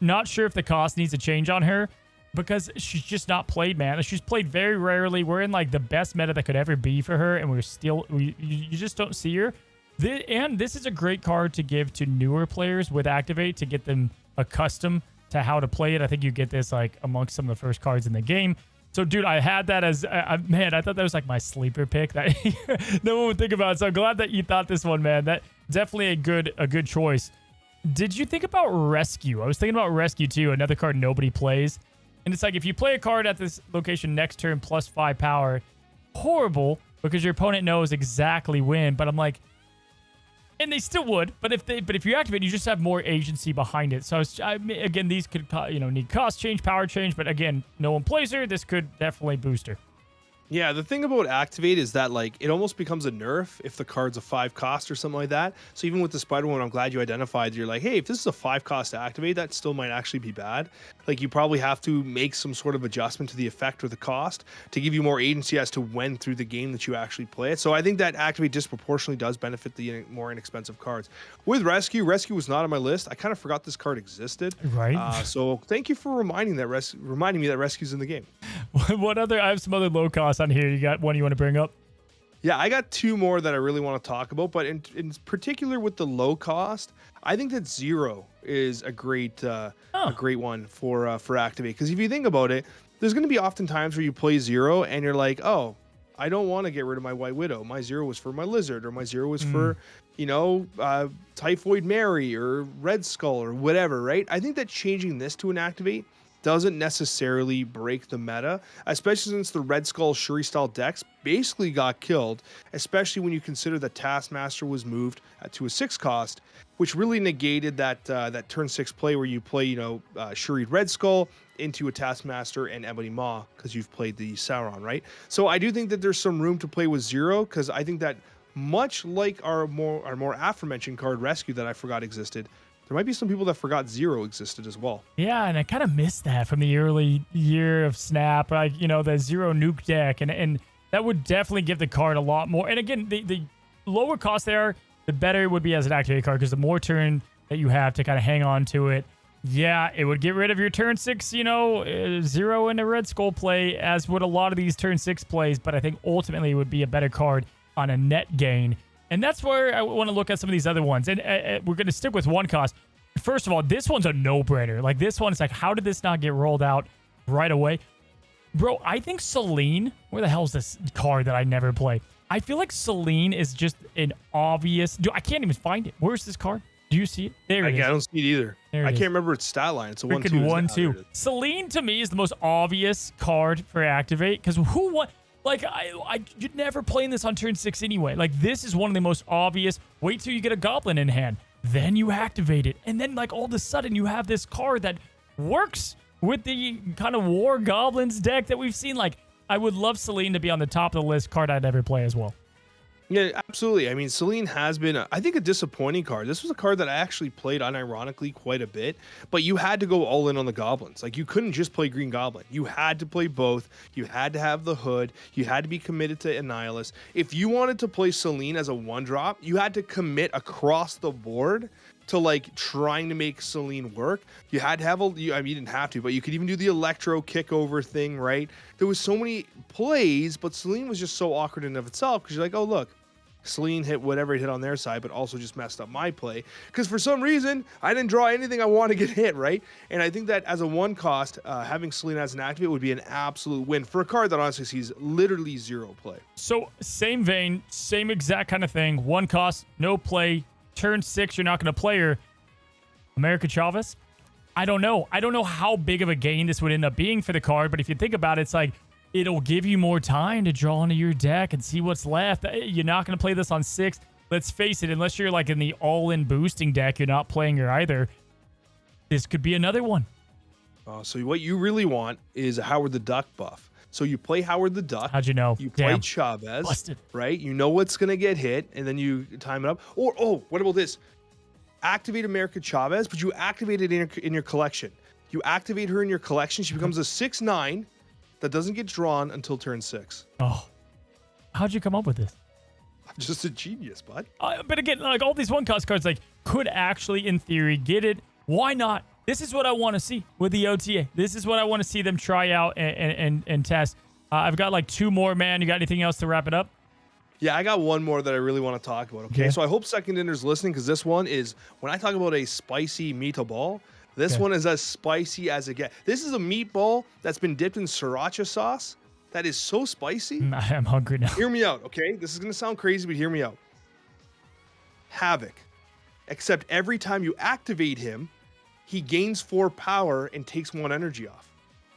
Not sure if the cost needs a change on her because she's just not played, man. She's played very rarely. We're in like the best meta that could ever be for her, and you just don't see her. And this is a great card to give to newer players with Activate to get them accustomed to how to play it. I think you get this like amongst some of the first cards in the game. So, dude, I had that as, man, I thought that was like my sleeper pick that no one would think about. So I'm glad that you thought this one, man. That definitely a good choice. Did you think about Rescue? I was thinking about Rescue too, another card nobody plays. And it's like if you play a card at this location next turn plus 5 power, horrible because your opponent knows exactly when. But I'm like, and they still would. But if you activate, you just have more agency behind it. So again, these could need cost change, power change. But again, no one plays her. This could definitely boost her. Yeah, the thing about Activate is that like it almost becomes a nerf if the card's a 5 cost or something like that. So even with the Spider-Woman, I'm glad you identified. You're like, hey, if this is a 5 cost to activate, that still might actually be bad. Like you probably have to make some sort of adjustment to the effect or the cost to give you more agency as to when through the game that you actually play it. So I think that Activate disproportionately does benefit the more inexpensive cards. With Rescue was not on my list. I kind of forgot this card existed. Right. So thank you for reminding me that Rescue's in the game. I have some other low costs on here. You got one you want to bring up? Yeah, I got 2 more that I really want to talk about, but in particular with the low cost, I think that Zero is a great one for Activate. Because if you think about it, there's going to be often times where you play Zero and you're like, oh, I don't want to get rid of my White Widow. My Zero was for my Lizard, or my Zero was for, Typhoid Mary or Red Skull or whatever, right? I think that changing this to an Activate doesn't necessarily break the meta, especially since the Red Skull Shuri style decks basically got killed, especially when you consider that Taskmaster was moved to a 6 cost, which really negated that turn 6 play where you play, Shuri Red Skull into a Taskmaster and Ebony Maw because you've played the Sauron, right? So I do think that there's some room to play with Zero because I think that much like our more aforementioned card Rescue that I forgot existed, there might be some people that forgot Zero existed as well. Yeah, and I kind of missed that from the early year of Snap, like, the Zero nuke deck, and that would definitely give the card a lot more. And again, the lower cost there, the better it would be as an activated card, because the more turn that you have to kind of hang on to it, Yeah, it would get rid of your turn 6, 0 in a Red Skull play, as would a lot of these turn 6 plays, but I think ultimately it would be a better card on a net gain. And that's where I want to look at some of these other ones. And we're going to stick with one cost. First of all, this one's a no-brainer. Like, this one's like, how did this not get rolled out right away? Bro, I think Celine, where the hell is this card that I never play? I feel like Celine is just an obvious... I can't even find it. Where's this card? Do you see it? There it is. I don't see it either. I can't remember its stat line. It's a 1-2. 1-2. Celine, to me, is the most obvious card for activate, because who won... Like, you'd never playing this on turn 6 anyway. Like, this is one of the most obvious. Wait till you get a Goblin in hand. Then you activate it. And then, like, all of a sudden, you have this card that works with the kind of War Goblins deck that we've seen. Like, I would love Celine to be on the top of the list card I'd ever play as well. Yeah, absolutely. I mean, Celine has been, I think, a disappointing card. This was a card that I actually played unironically quite a bit, but you had to go all in on the Goblins. Like, you couldn't just play Green Goblin. You had to play both. You had to have the Hood. You had to be committed to Annihilus. If you wanted to play Celine as a 1-drop, you had to commit across the board to, like, trying to make Celine work. You had to have you didn't have to, but you could even do the Electro kickover thing, right? There was so many plays, but Celine was just so awkward in and of itself, because you're like, oh, look, Celine hit whatever it hit on their side, but also just messed up my play. Because for some reason, I didn't draw anything I want to get hit, right? And I think that as a 1 cost, having Celine as an activate would be an absolute win for a card that honestly sees literally 0 play. So, same vein, same exact kind of thing. 1 cost, no play. Turn 6, you're not going to play her. America Chavez? I don't know. I don't know how big of a gain this would end up being for the card, but if you think about it, it's like, it'll give you more time to draw into your deck and see what's left. You're not going to play this on 6. Let's face it, unless you're like in the all-in boosting deck, you're not playing her either. This could be another one. So what you really want is a Howard the Duck buff. So you play Howard the Duck. How'd you know? You play Chavez. Busted. Right? You know what's going to get hit, and then you time it up. Or, oh, what about this? Activate America Chavez, but you activate it in your collection. You activate her in your collection. She becomes a 6/9 that doesn't get drawn until turn 6. Oh. How'd you come up with this? I'm just a genius, bud. But again, like, all these 1-cost cards, like, could actually, in theory, get it. Why not? This is what I want to see with the OTA. This is what I want to see them try out and test. I've got like 2 more, man. You got anything else to wrap it up? Yeah, I got one more that I really want to talk about. Okay, so I hope Second Dinner's listening, because this one is, when I talk about a spicy meatball, this one is as spicy as it gets. This is a meatball that's been dipped in sriracha sauce. That is so spicy. I'm hungry now. Hear me out, okay? This is going to sound crazy, but hear me out. Havoc. Except every time you activate him, he gains 4 power and takes 1 energy off.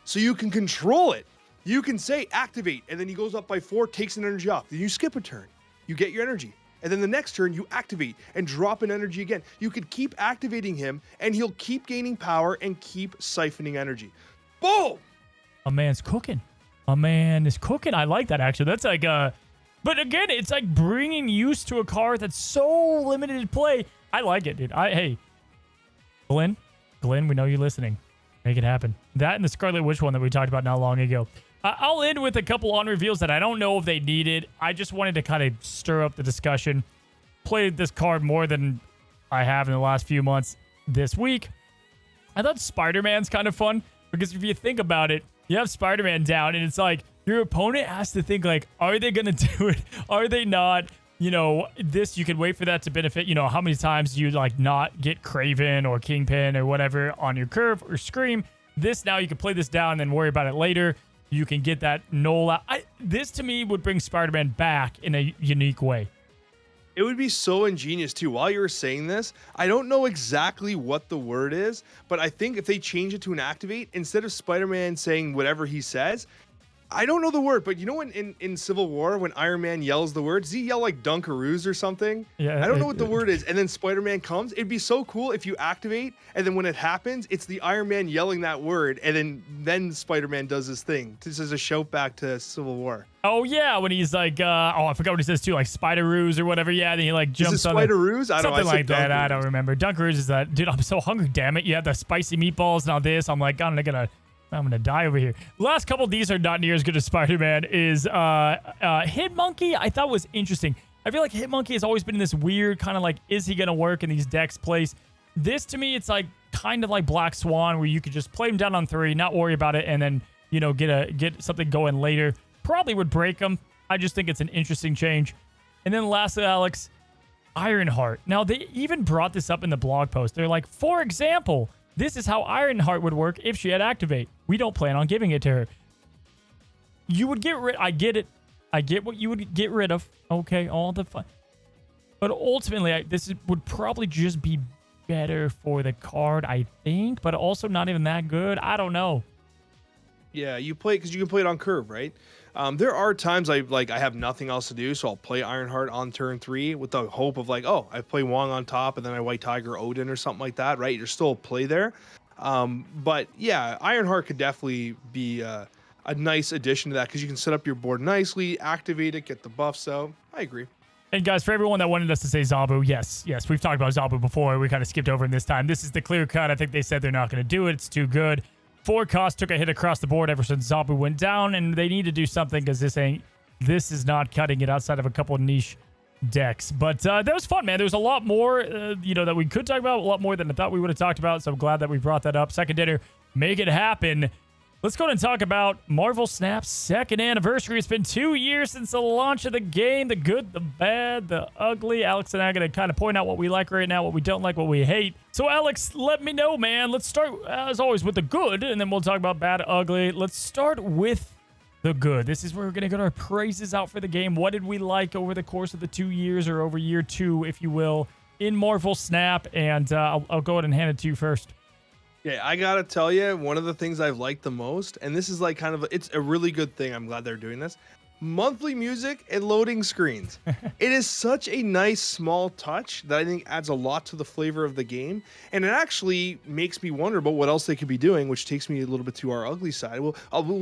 So you can control it. You can say activate, and then he goes up by 4, takes an energy off. Then you skip a turn. You get your energy. And then the next turn, you activate and drop an energy again. You could keep activating him, and he'll keep gaining power and keep siphoning energy. Boom! A man's cooking. A man is cooking. I like that, actually. That's like, but again, it's like bringing use to a card that's so limited play. I like it, dude. Hey, Glenn, we know you're listening. Make it happen. That and the Scarlet Witch one that we talked about not long ago. I'll end with a couple on reveals that I don't know if they needed. I just wanted to kind of stir up the discussion. Played this card more than I have in the last few months this week. I thought Spider-Man's kind of fun, because if you think about it, you have Spider-Man down, and it's like your opponent has to think, like, are they going to do it? Are they not? This, you can wait for that to benefit. How many times do you, like, not get Kraven or Kingpin or whatever on your curve or Scream? This, now you can play this down and then worry about it later. You can get that null out. This, to me, would bring Spider-Man back in a unique way. It would be so ingenious, too. While you were saying this, I don't know exactly what the word is, but I think if they change it to an activate, instead of Spider-Man saying whatever he says, I don't know the word, but in Civil War, when Iron Man yells the word, does he yell like Dunkaroos or something? Yeah. I don't know what the word is. And then Spider-Man comes. It'd be so cool if you activate, and then when it happens, it's the Iron Man yelling that word, and then Spider-Man does his thing. This is a shout back to Civil War. Oh, yeah, when he's like, I forgot what he says, too, like Spider-Roos or whatever. Yeah, then he, like, jumps on Spider-Roos? I don't know. Something like that. I don't remember. Dunkaroos is that. Dude, I'm so hungry, damn it. You have the spicy meatballs, now this. I'm like, I'm gonna die over here. Last couple of these are not near as good as Spider-Man. Is Hitmonkey, I thought was interesting. I feel like Hitmonkey has always been in this weird kind of like, is he gonna work in these decks place? This to me, it's like kind of like Black Swan, where you could just play them down on 3, not worry about it, and then, you know, get something going later. Probably would break them. I just think it's an interesting change. And then lastly, Alex, Ironheart. Now, they even brought this up in the blog post. They're like, for example, this is how Ironheart would work if she had Activate. We don't plan on giving it to her. You would get rid... I get it. I get what you would get rid of. Okay, all the fun. But ultimately, would probably just be better for the card, I think. But also not even that good. I don't know. Yeah, you play because you can play it on curve, right? There are times I have nothing else to do, so I'll play Ironheart on turn 3 with the hope of like, oh, I play Wong on top and then I White Tiger Odin or something like that, right? You're still a play there. But yeah, Ironheart could definitely be a nice addition to that because you can set up your board nicely, activate it, get the buffs out. I agree. And guys, for everyone that wanted us to say Zabu, yes, we've talked about Zabu before. We kind of skipped over him this time. This is the clear cut. I think they said they're not going to do it. It's too good. 4 cost took a hit across the board ever since Zabu went down, and they need to do something because this is not cutting it outside of a couple of niche decks. But that was fun, man. There was a lot more, that we could talk about, a lot more than I thought we would have talked about. So I'm glad that we brought that up. Second dinner, make it happen. Let's go ahead and talk about Marvel Snap's second anniversary. It's been 2 years since the launch of the game. The good, the bad, the ugly. Alex and I are going to kind of point out what we like right now, what we don't like, what we hate. So, Alex, let me know, man. Let's start, as always, with the good, and then we'll talk about bad, ugly. Let's start with the good. This is where we're going to get our praises out for the game. What did we like over the course of the 2 years, or over year 2, if you will, in Marvel Snap? And I'll go ahead and hand it to you first. Yeah, I gotta tell you, one of the things I've liked the most, and this is like kind of, it's a really good thing. I'm glad they're doing this. Monthly music and loading screens. It is such a nice small touch that I think adds a lot to the flavor of the game. And it actually makes me wonder about what else they could be doing, which takes me a little bit to our ugly side. Will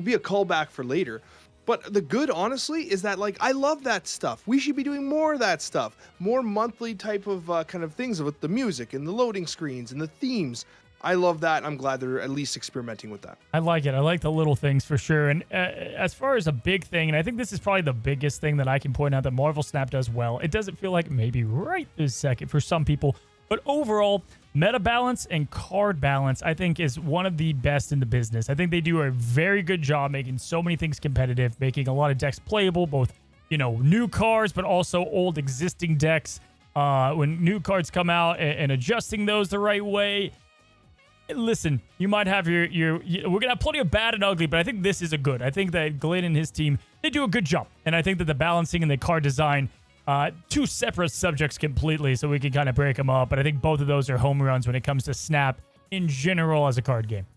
be a callback for later. But the good, honestly, is that, like, I love that stuff. We should be doing more of that stuff. More monthly type of kind of things with the music and the loading screens and the themes. I love that. I'm glad they're at least experimenting with that. I like it. I like the little things for sure. And as far as a big thing, and I think this is probably the biggest thing that I can point out that Marvel Snap does well, it doesn't feel like maybe right this second for some people, but overall, meta balance and card balance, I think, is one of the best in the business. I think they do a very good job making so many things competitive, making a lot of decks playable, both, new cards, but also old existing decks. When new cards come out and adjusting those the right way. Listen, you might have we're going to have plenty of bad and ugly, but I think this is a good. I think that Glenn and his team, they do a good job. And I think that the balancing and the card design, 2 separate subjects completely, so we can kind of break them up. But I think both of those are home runs when it comes to Snap in general as a card game.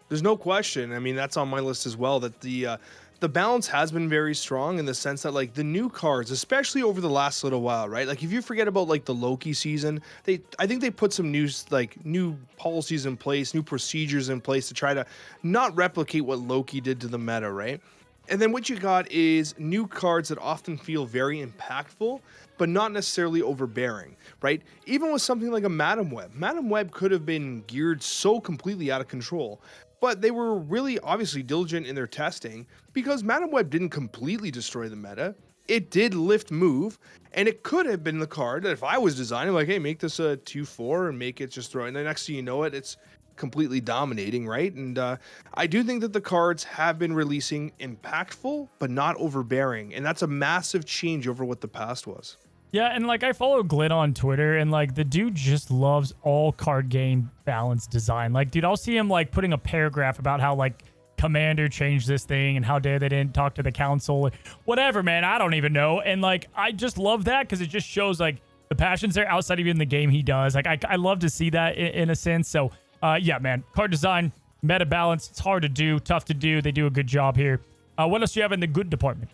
There's no question. I mean, that's on my list as well, that the balance has been very strong in the sense that, like, the new cards, especially over the last little while, right? Like, if you forget about, like, the Loki season, I think they put some new policies in place, new procedures in place to try to not replicate what Loki did to the meta, right? And then what you got is new cards that often feel very impactful, but not necessarily overbearing, right? Even with something like a Madam Web. Madam Web could have been geared so completely out of control, but they were really obviously diligent in their testing because Madam Web didn't completely destroy the meta. It did lift move, and it could have been the card that if I was designing, like, hey, make this a 2/4 and make it just throw it. And the next thing you know it's completely dominating, right? And I do think that the cards have been releasing impactful, but not overbearing. And that's a massive change over what the past was. Yeah, and like I follow Glenn on Twitter, and like the dude just loves all card game balance design. Like, dude, I'll see him like putting a paragraph about how like Commander changed this thing and how dare they didn't talk to the council, whatever, man. I don't even know. And like I just love that because it just shows like the passions there outside of even the game he does. Like I love to see that in a sense. So yeah, man, card design, meta balance, it's hard to do, tough to do. They do a good job here. What else do you have in the good department?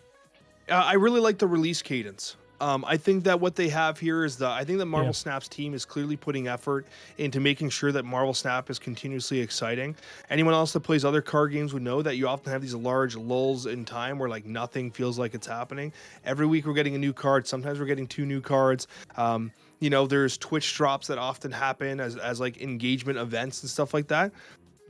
I really like the release cadence. I think that what they have here is I think that Marvel Snap's team is clearly putting effort into making sure that Marvel Snap is continuously exciting. Anyone else that plays other card games would know that you often have these large lulls in time where like nothing feels like it's happening. Every week we're getting a new card. Sometimes we're getting 2 new cards. There's Twitch drops that often happen as like engagement events and stuff like that.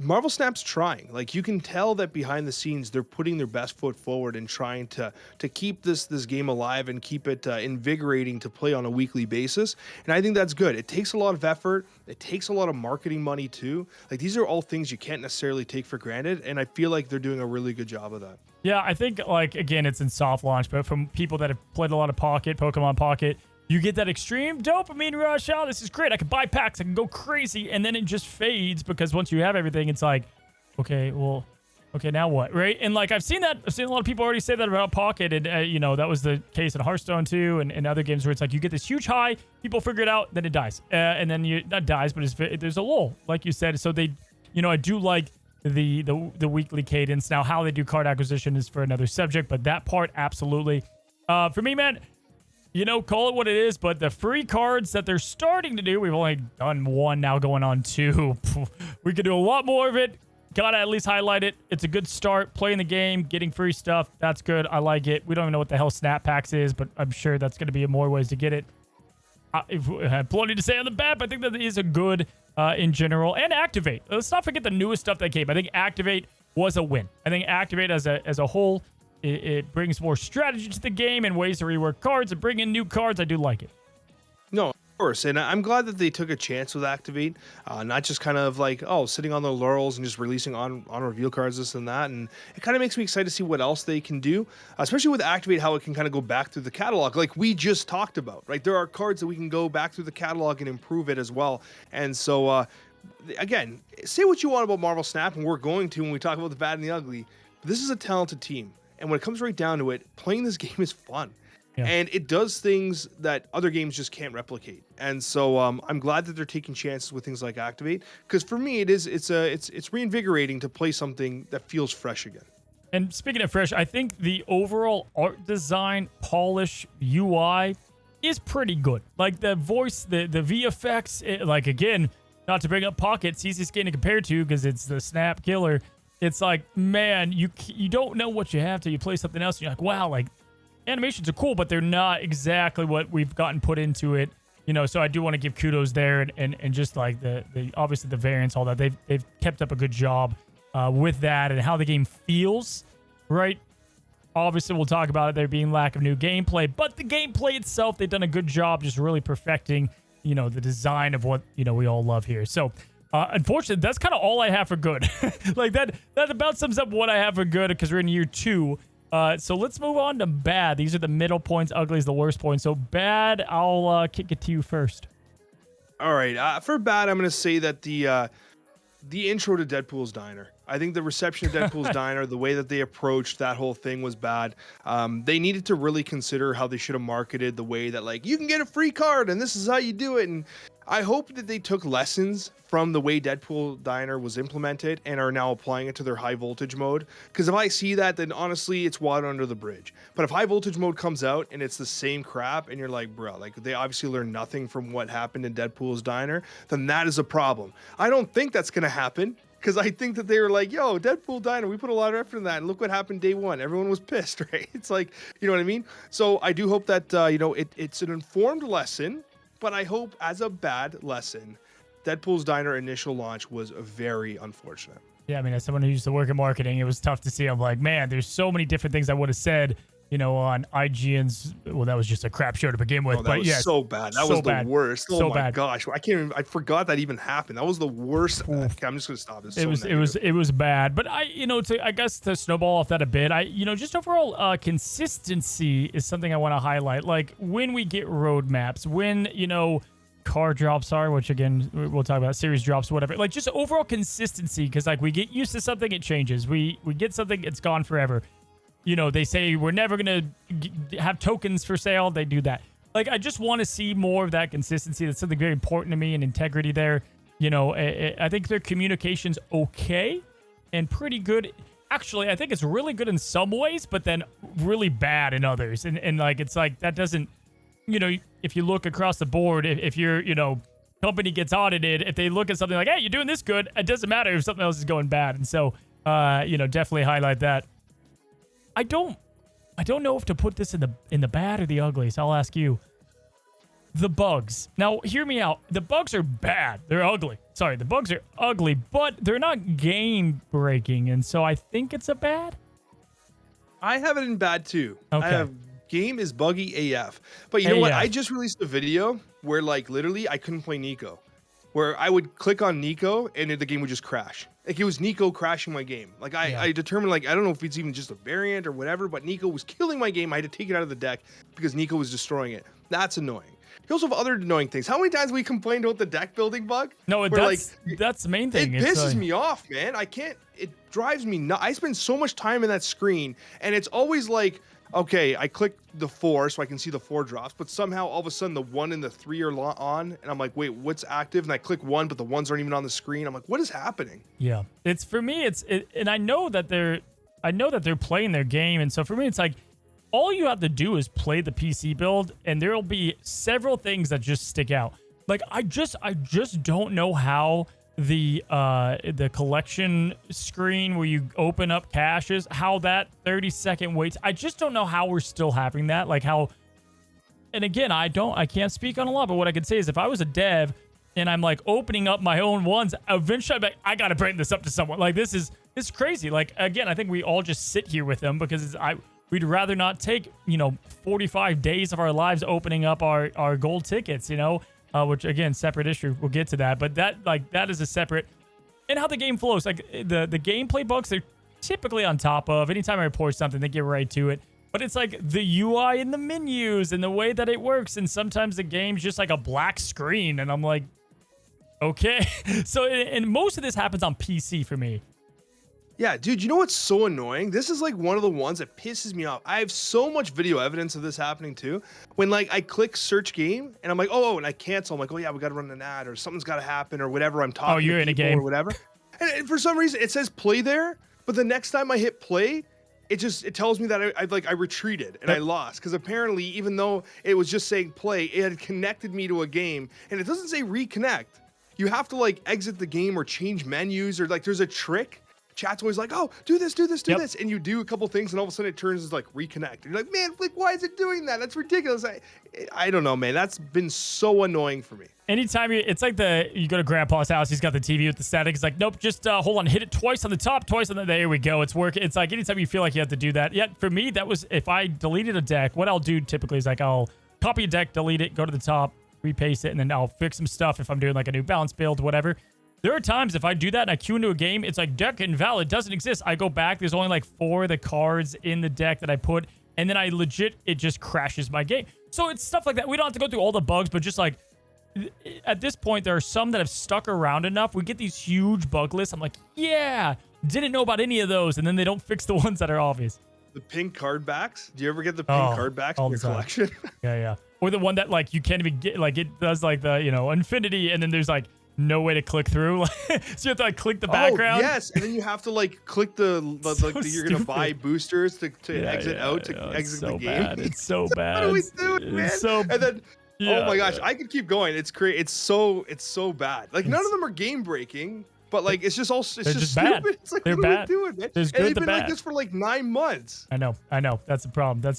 Marvel Snap's trying. Like you can tell that behind the scenes, they're putting their best foot forward and trying to keep this game alive and keep it invigorating to play on a weekly basis. And I think that's good. It takes a lot of effort. It takes a lot of marketing money too. Like these are all things you can't necessarily take for granted. And I feel like they're doing a really good job of that. Yeah, I think, like, again, it's in soft launch, but from people that have played a lot of Pocket, Pokemon Pocket, you get that extreme dopamine rush. Oh, this is great. I can buy packs. I can go crazy. And then it just fades because once you have everything, it's like, okay, well, okay, now what, right? And, like, I've seen that. I've seen a lot of people already say that about Pocket. And, you know, that was the case in Hearthstone, too, and other games where it's like you get this huge high, people figure it out, then it dies. And then not dies, but there's a lull, like you said. So they, you know, I do like the weekly cadence. Now, how they do card acquisition is for another subject, but that part, absolutely. For me, man, you know, call it what it is, but the free cards that they're starting to do, we've only done one, now going on two. We could do a lot more of it. Gotta at least highlight it. It's a good start. Playing the game, getting free stuff. That's good. I like it. We don't even know what the hell Snap Packs is, but I'm sure that's going to be more ways to get it. I have plenty to say on the bad, but I think that is a good in general. And Activate. Let's not forget the newest stuff that came. I think Activate was a win. I think Activate as a whole, it brings more strategy to the game and ways to rework cards and bring in new cards. I do like it. No, of course. And I'm glad that they took a chance with Activate, not just kind of like, oh, sitting on their laurels and just releasing on reveal cards, this and that. And it kind of makes me excited to see what else they can do, especially with Activate, how it can kind of go back through the catalog, like we just talked about, right? There are cards that we can go back through the catalog and improve it as well. And so, again, say what you want about Marvel Snap, and we're going to when we talk about the bad and the ugly. But this is a talented team. And when it comes right down to it, playing this game is fun. Yeah. And it does things that other games just can't replicate. And so I'm glad that they're taking chances with things like Activate, because for me it's reinvigorating to play something that feels fresh again. And speaking of fresh, I think the overall art design, polish, UI is pretty good. Like the voice, the VFX, like again, not to bring up Pocket, it's easiest game to compare to because it's the Snap killer. It's like, man, you don't know what you have till you play something else. And you're like, wow, like animations are cool, but they're not exactly what we've gotten put into it. You know, so I do want to give kudos there and just like the obviously the variants, all that. They've kept up a good job with that and how the game feels, right? Obviously, we'll talk about it there being lack of new gameplay, but the gameplay itself, they've done a good job just really perfecting, you know, the design of what, you know, we all love here. So, unfortunately, that's kind of all I have for good. Like that about sums up what I have for good because we're in year 2. So let's move on to bad. These are the middle points. Ugly is the worst point. So bad, I'll kick it to you first. All right. For bad, I'm going to say that the intro to Deadpool's Diner. I think the reception of Deadpool's Diner, the way that they approached that whole thing was bad. They needed to really consider how they should have marketed the way that, like, you can get a free card and this is how you do it. And I hope that they took lessons from the way Deadpool Diner was implemented and are now applying it to their high voltage mode. Because if I see that, then honestly, it's water under the bridge. But if high voltage mode comes out and it's the same crap and you're like, bro, like they obviously learned nothing from what happened in Deadpool's Diner, then that is a problem. I don't think that's going to happen. Because I think that they were like, yo, Deadpool Diner, we put a lot of effort in that. And look what happened day one. Everyone was pissed, right? It's like, you know what I mean? So I do hope that, it's an informed lesson. But I hope as a bad lesson, Deadpool's Diner initial launch was very unfortunate. Yeah, I mean, as someone who used to work in marketing, it was tough to see. I'm like, man, there's so many different things I would have said, you know, on IGN's. Well, that was just a crap show to begin with. Oh, that was so bad. That was the worst. Oh my gosh, I forgot that even happened. That was the worst. Okay, I'm just gonna stop this. It was bad. But I guess to snowball off that a bit, just overall consistency is something I want to highlight. Like when we get roadmaps, when car drops are, which again we'll talk about, series drops, whatever. Like just overall consistency, because like we get used to something, it changes. We get something, it's gone forever. You know, they say we're never going to have tokens for sale. They do that. Like, I just want to see more of that consistency. That's something very important to me, and integrity there. You know, I think their communication's okay and pretty good. Actually, I think it's really good in some ways, but then really bad in others. And like, it's like, that doesn't, if you look across the board, if your, company gets audited, if they look at something like, hey, you're doing this good, it doesn't matter if something else is going bad. And so, definitely highlight that. I don't know if to put this in the bad or the ugly, so I'll ask you. the bugs. Now, hear me out. The bugs are bad. They're ugly. Sorry, the bugs are ugly, but they're not game breaking, and so I think it's a bad. I have it in bad too. Okay. I have game is buggy AF. But you know what? I just released a video where like literally I couldn't play Nico. Where I would click on Nico and the game would just crash. Like it was Nico crashing my game. Like I determined like I don't know if it's even just a variant or whatever, but Nico was killing my game. I had to take it out of the deck because Nico was destroying it. That's annoying. You also have other annoying things. How many times have we complained about the deck building bug? No, that's the main thing. It pisses me off, man. I can't. It drives me nuts. I spend so much time in that screen, and it's always like, okay, I click the 4 so I can see the 4 drops, but somehow all of a sudden the 1 and the 3 are on, and I'm like, wait, what's active? And I click 1, but the 1s aren't even on the screen. I'm like, what is happening? Yeah, it's for me. And I know that they're playing their game, and so for me, it's like all you have to do is play the PC build, and there'll be several things that just stick out. Like I just don't know how the collection screen where you open up caches, how that 30-second waits. I just don't know how we're still having that. Like how, and again, I can't speak on a lot, but what I could say is if I was a dev and I'm like opening up my own ones, eventually I'm like, I gotta bring this up to someone. Like this is crazy. Like again, I think we all just sit here with them because we'd rather not take, 45 days of our lives opening up our gold tickets, which again, separate issue. We'll get to that. But that is a separate, and how the game flows. Like the gameplay bugs, they're typically on top of. Anytime I report something, they get right to it. But it's like the UI and the menus and the way that it works. And sometimes the game's just like a black screen. And I'm like, okay. So, and most of this happens on PC for me. Yeah, dude, you know what's so annoying? This is like one of the ones that pisses me off. I have so much video evidence of this happening too. When like I click search game and I'm like, oh, and I cancel. I'm like, oh yeah, we got to run an ad or something's got to happen or whatever. I'm talking. Oh, you're to in a game or whatever. And for some reason it says play there, but the next time I hit play, it tells me that I retreated and I lost because apparently even though it was just saying play, it had connected me to a game and it doesn't say reconnect. You have to like exit the game or change menus or like there's a trick. Chat's always like, oh, do this, this. And you do a couple things and all of a sudden it turns as like reconnect. And you're like, man, like, why is it doing that? That's ridiculous. I don't know, man. That's been so annoying for me. Anytime it's like you go to grandpa's house, he's got the TV with the static. He's like, nope, just hold on, hit it twice on the top, twice on there we go. It's working. It's like anytime you feel like you have to do that. Yeah, for me, that was if I deleted a deck, what I'll do typically is like I'll copy a deck, delete it, go to the top, repaste it, and then I'll fix some stuff if I'm doing like a new balance build, whatever. There are times if I do that and I queue into a game, it's like deck invalid, doesn't exist. I go back, there's only like 4 of the cards in the deck that I put, and then it just crashes my game. So it's stuff like that. We don't have to go through all the bugs, but just like at this point, there are some that have stuck around enough. We get these huge bug lists. I'm like, yeah, didn't know about any of those, and then they don't fix the ones that are obvious. The pink card backs? Do you ever get the pink card backs in your collection? Yeah. Or the one that like you can't even get, like it does like the, infinity, and then there's like no way to click through. So you have to like click the background. Yes, and then you have to like click you're gonna buy boosters to exit out to exit the game. Bad. It's so bad. How do we do it, man? And then oh my gosh, I could keep going. It's great. It's so bad. Like none of them are game breaking, but like it's just just bad. It's like they're what bad. Are we doing, man? There's and good, they've been bad. like this for like 9 months. I know. That's the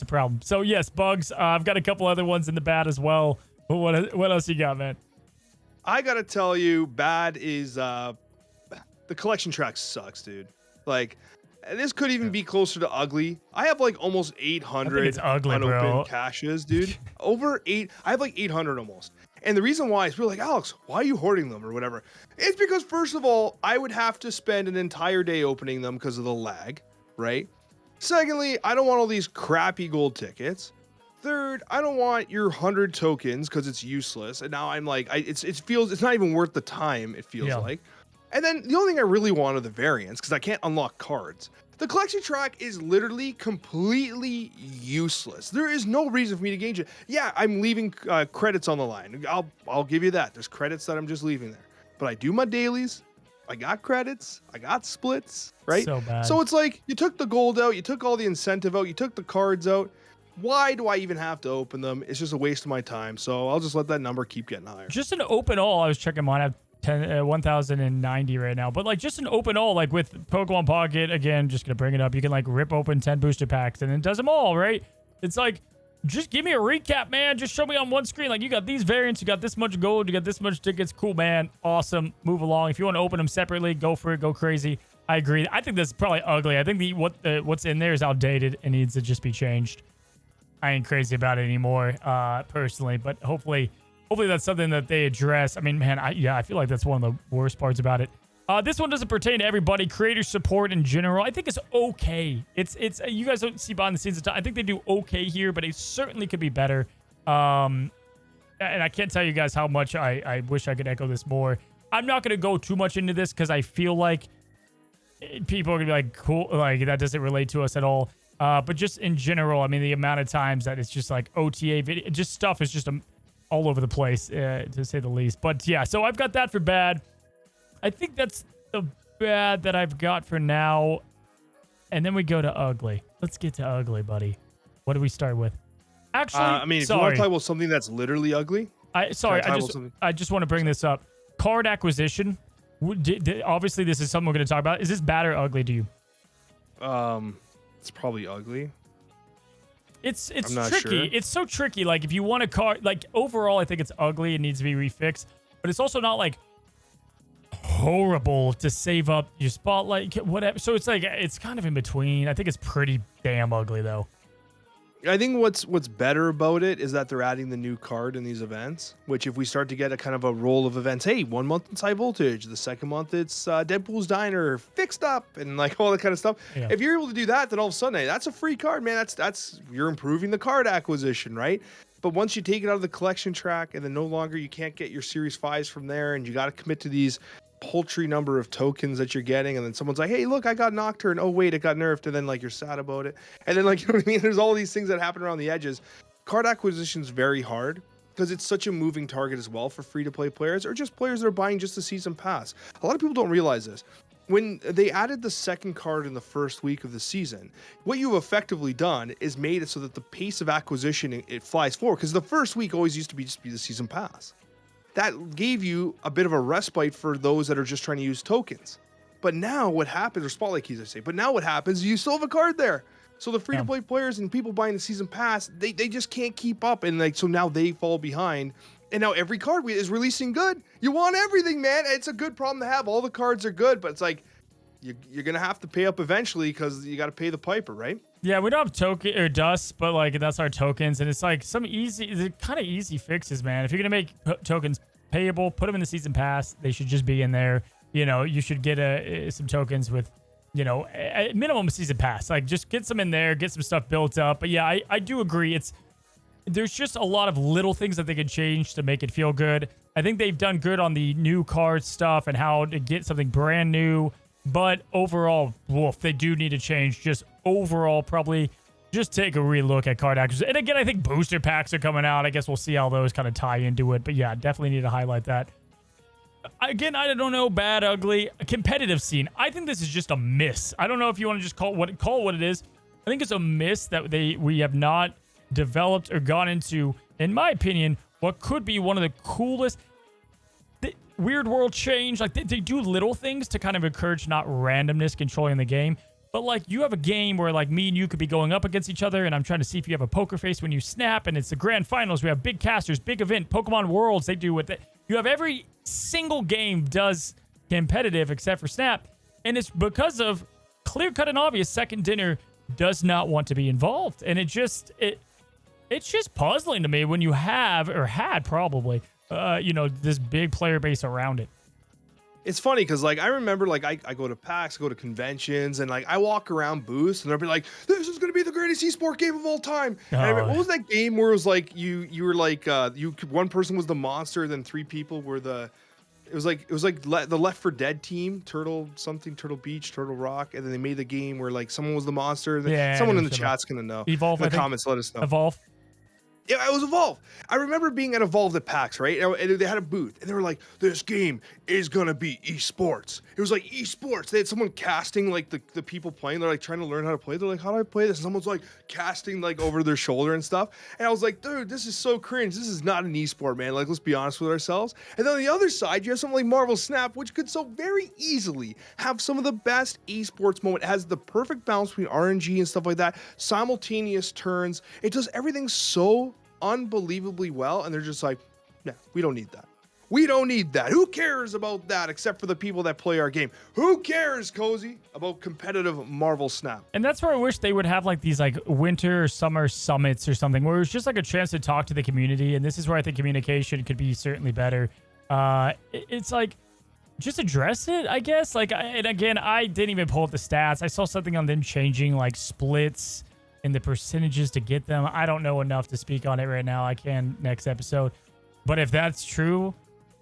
problem. So yes, bugs. I've got a couple other ones in the bad as well. What else you got, man? I gotta tell you, bad is the collection track sucks, dude. Like this could even be closer to ugly. I have like almost 800 unopened caches, dude. I have like 800 almost. And the reason why is people are like, Alex, why are you hoarding them or whatever? It's because first of all, I would have to spend an entire day opening them because of the lag, right? Secondly, I don't want all these crappy gold tickets. Third, I don't want your 100 tokens because it's useless. And now I'm like, it's not even worth the time, it feels like. And then the only thing I really want are the variants because I can't unlock cards. The collection track is literally completely useless. There is no reason for me to gauge it. Yeah, I'm leaving credits on the line. I'll give you that. There's credits that I'm just leaving there. But I do my dailies. I got credits. I got splits, right? So bad. So it's like you took the gold out. You took all the incentive out. You took the cards out. Why do I even have to open them? It's just a waste of my time. So I'll just let that number keep getting higher. Just an open all. I was checking mine. I have 1,090 right now. But like just an open all, like with Pokemon Pocket, again, just going to bring it up. You can like rip open 10 booster packs and it does them all, right? It's like just give me a recap, man. Just show me on one screen. Like, you got these variants, you got this much gold, you got this much tickets. Cool, man. Awesome. Move along. If you want to open them separately, go for it. Go crazy. I agree. I think this is probably ugly. I think what's in there is outdated and needs to just be changed. I ain't crazy about it anymore, personally. But hopefully that's something that they address. I mean, man, I feel like that's one of the worst parts about it. This one doesn't pertain to everybody. Creator support in general, I think it's okay. It's you guys don't see behind the scenes. I think they do okay here, but it certainly could be better. And I can't tell you guys how much I wish I could echo this more. I'm not gonna go too much into this because I feel like people are gonna be like, cool, like that doesn't relate to us at all. But just in general, I mean, the amount of times that it's just like OTA video, just stuff is just all over the place, to say the least. But yeah, so I've got that for bad. I think that's the bad that I've got for now. And then we go to ugly. Let's get to ugly, buddy. What do we start with? Actually, I mean, if you want to talk about something that's literally ugly. I just want to bring this up. Card acquisition. Obviously, this is something we're going to talk about. Is this bad or ugly to you? It's probably ugly. It's tricky. Sure. It's so tricky. Like, if you want a card, like, overall, I think it's ugly. It needs to be refixed. But it's also not like horrible to save up your spotlight, whatever. So it's like, it's kind of in between. I think it's pretty damn ugly, though. I think what's better about it is that they're adding the new card in these events, which if we start to get a kind of a roll of events, hey, 1 month it's high voltage, the second month it's Deadpool's Diner fixed up and like all that kind of stuff. Yeah. If you're able to do that, then all of a sudden, hey, that's a free card, man. That's you're improving the card acquisition, right? But once you take it out of the collection track and then no longer you can't get your Series 5s from there and you got to commit to these paltry number of tokens that you're getting, and then someone's like, hey, look, I got Nocturne, oh wait, it got nerfed, and then like you're sad about it, and then like, you know what I mean, there's all these things that happen around the edges. Card acquisition is very hard because it's such a moving target as well for free-to-play players or just players that are buying just the season pass. A lot of people don't realize this. When they added the second card in the first week of the season, what you've effectively done is made it so that the pace of acquisition, it flies forward, because the first week always used to be just the season pass. That gave you a bit of a respite for those that are just trying to use tokens. But now what happens, or spotlight keys, I say, but now what happens is you still have a card there. So the free-to-play players and people buying the season pass, they just can't keep up. And like, so now they fall behind. And now every card is releasing good. You want everything, man. It's a good problem to have. All the cards are good, but it's like, you're going to have to pay up eventually because you got to pay the piper, right? Yeah, we don't have token or dust, but like that's our tokens, and it's like some kind of easy fixes, man. If you're gonna make tokens payable, put them in the season pass. They should just be in there. You know, you should get some tokens with, you know, a minimum season pass. Like, just get some in there, get some stuff built up. But yeah, I do agree. There's just a lot of little things that they could change to make it feel good. I think they've done good on the new card stuff and how to get something brand new. But overall, woof, they do need to change. Just overall, probably just take a relook at card acquisition. And again, I think booster packs are coming out. I guess we'll see how those kind of tie into it. But yeah, definitely need to highlight that. Again, I don't know, bad, ugly, a competitive scene. I think this is just a miss. I don't know if you want to just call what it is. I think it's a miss that we have not developed or gone into, in my opinion, what could be one of the coolest. Weird world change, like they do little things to kind of encourage not randomness controlling the game, but like you have a game where like me and you could be going up against each other and I'm trying to see if you have a poker face when you snap, and it's the grand finals. We have big casters, big event, Pokemon Worlds. They do with it. You have every single game does competitive except for Snap, and it's because of clear cut and obvious second dinner does not want to be involved, and it's just puzzling to me when you have or had probably you know, this big player base around it. It's funny because like I remember like I go to PAX, go to conventions, and like I walk around booths and they'll be like, this is gonna be the greatest esport game of all time. And I remember, what was that game where it was like you were like one person was the monster, then three people were the it was like the Left 4 Dead team, Turtle Beach, Turtle Rock, and then they made the game where like someone was the monster. Yeah, someone in the chat's gonna know. Evolve, in the comments, let us know. Evolve. Yeah, it was Evolve. I remember being at Evolve at PAX, right? And they had a booth, and they were like, "This game is gonna be esports." It was like esports. They had someone casting like the people playing. They're like trying to learn how to play. They're like, "How do I play this?" And someone's like casting like over their shoulder and stuff. And I was like, "Dude, this is so cringe. This is not an esport, man. Like, let's be honest with ourselves." And then on the other side, you have something like Marvel Snap, which could so very easily have some of the best esports moment. It has the perfect balance between RNG and stuff like that, simultaneous turns. It does everything so unbelievably well, and they're just like, "Yeah, we don't need that. We don't need that. Who cares about that except for the people that play our game? Who cares, Cozy, about competitive Marvel Snap?" And that's where I wish they would have like these like winter or summer summits or something where it was just like a chance to talk to the community. And this is where I think communication could be certainly better. It's like, just address it, I guess. Like, and again, I didn't even pull up the stats. I saw something on them changing like splits and the percentages to get them. I don't know enough to speak on it right now. I can next episode. But if that's true,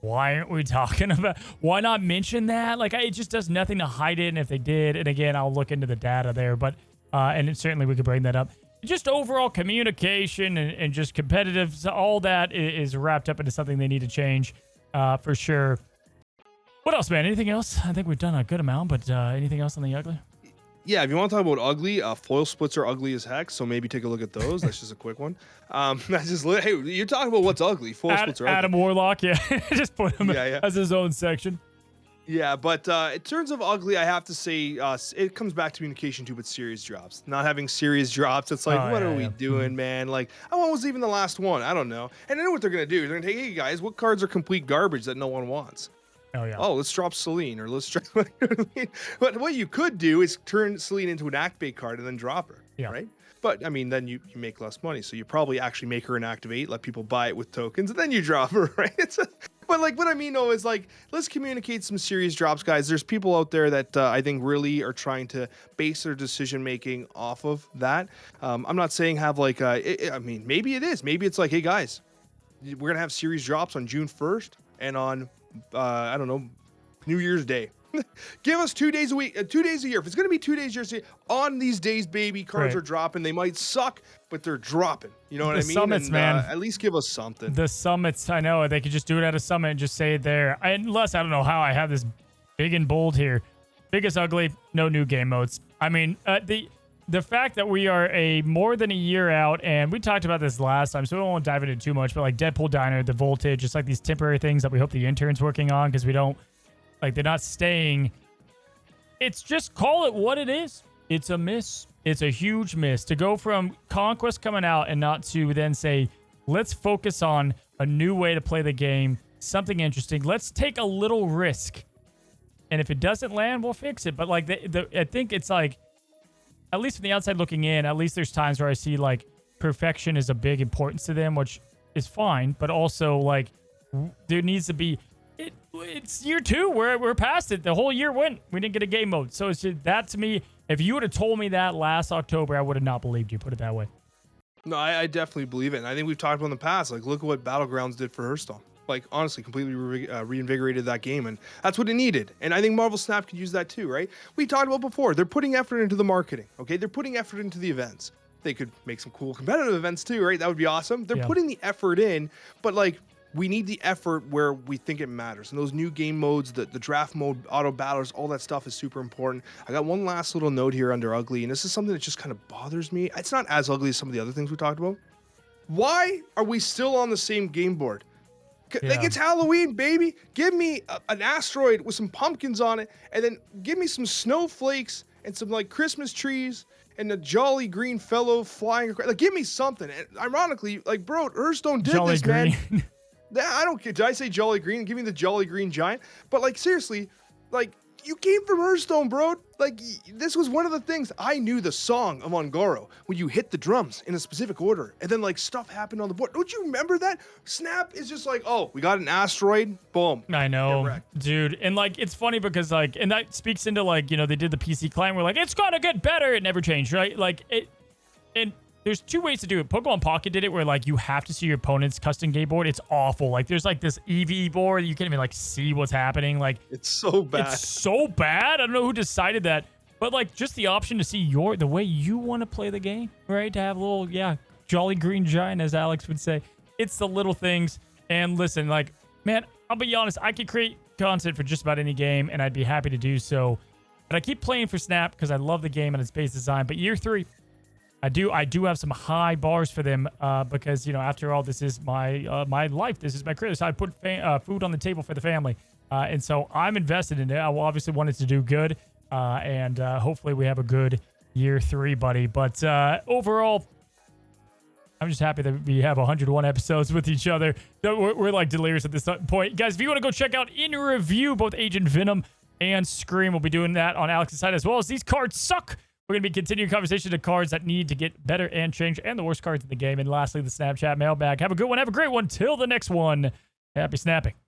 why aren't we talking about, why not mention that? Like, it just does nothing to hide it. And if they did, and again, I'll look into the data there, but, and certainly we could bring that up. Just overall communication and just competitive, so all that is wrapped up into something they need to change, for sure. What else, man? Anything else? I think we've done a good amount, but anything else on the ugly? Yeah, if you want to talk about ugly, foil splits are ugly as heck, so maybe take a look at those. That's just a quick one. That's just, hey, you're talking about what's ugly. Foil splits are ugly. Adam Warlock, yeah. Just put him as his own section. Yeah, but in terms of ugly, I have to say it comes back to communication too with series drops. Not having series drops, it's like, what are we doing, man? Like, when was even the last one? I don't know. And I know what they're going to do. They're going to take, hey, guys, what cards are complete garbage that no one wants? Oh, yeah. Oh, let's drop Celine, or let's drop. You know what I mean? But what you could do is turn Celine into an activate card and then drop her, right? But I mean, then you make less money, so you probably actually make her an activate, let people buy it with tokens, and then you drop her, right? But like, what I mean though is like, let's communicate some series drops, guys. There's people out there that I think really are trying to base their decision making off of that. I'm not saying have like, I mean, maybe it is. Maybe it's like, hey guys, we're gonna have series drops on June 1st and on I don't know, New Year's Day. Give us 2 days a week, 2 days a year. If it's going to be 2 days a year, on these days, baby, cards are dropping. They might suck, but they're dropping. You know what I mean? Summits, man. At least give us something. The summits, I know. They could just do it at a summit and just say it there. Unless, I don't know how I have this big and bold here. Biggest ugly, no new game modes. I mean, the fact that we are more than a year out, and we talked about this last time, so we don't want to dive into too much, but like Deadpool Diner, the Voltage, just like these temporary things that we hope the intern's working on because we don't, like, they're not staying. It's just call it what it is. It's a miss. It's a huge miss to go from Conquest coming out and not to then say, let's focus on a new way to play the game, something interesting. Let's take a little risk. And if it doesn't land, we'll fix it. But like, I think it's like, at least from the outside looking in, at least there's times where I see like perfection is a big importance to them, which is fine. But also like there needs to be, it's year 2. We're past it. The whole year went. We didn't get a game mode. So it's just, that to me, if you would have told me that last October, I would have not believed you, put it that way. No, I definitely believe it. And I think we've talked about in the past, like look at what Battlegrounds did for Hearthstone. Like honestly, completely reinvigorated that game, and that's what it needed. And I think Marvel Snap could use that too, right? We talked about before. They're putting effort into the marketing, okay? They're putting effort into the events. They could make some cool competitive events too, right? That would be awesome. They're putting the effort in, but like we need the effort where we think it matters. And those new game modes, the draft mode, auto battlers, all that stuff is super important. I got one last little note here under ugly, and this is something that just kind of bothers me. It's not as ugly as some of the other things we talked about. Why are we still on the same game board? Like, it's Halloween, baby. Give me an asteroid with some pumpkins on it, and then give me some snowflakes and some like Christmas trees and a jolly green fellow flying across. Like, give me something. And ironically, like, bro, Hearthstone did Jolly this, green. man. I don't care. Did I say jolly green? Give me the jolly green giant. But like, seriously, like, you came from Hearthstone, bro. Like, this was one of the things. I knew the song of Ongoro when you hit the drums in a specific order, and then like stuff happened on the board. Don't you remember that? Snap is just like, oh, we got an asteroid, boom. I know, dude. And like, it's funny because like, and that speaks into like, you know, they did the PC client. We're like, it's gonna get better. It never changed, right? Like it, and there's 2 ways to do it. Pokemon Pocket did it where like you have to see your opponent's custom game board. It's awful. Like there's like this EV board. You can't even like see what's happening. Like it's so bad. It's so bad. I don't know who decided that, but like just the option to see the way you want to play the game, right? To have a little, Jolly Green Giant, as Alex would say. It's the little things. And listen, like, man, I'll be honest, I could create content for just about any game, and I'd be happy to do so. But I keep playing for Snap because I love the game and its base design. But year 3, I do have some high bars for them because, you know, after all, this is my my life. This is my career. So I put food on the table for the family. And so I'm invested in it. I will obviously want it to do good. And hopefully we have a good year 3, buddy. But overall, I'm just happy that we have 101 episodes with each other. We're like delirious at this point. Guys, if you want to go check out In Review, both Agent Venom and Scream, we'll be doing that on Alex's side, as well as These Cards Suck. We're going to be continuing conversation of cards that need to get better and change, and the worst cards in the game. And lastly, the Snapchat mailbag. Have a good one. Have a great one. Till the next one. Happy snapping.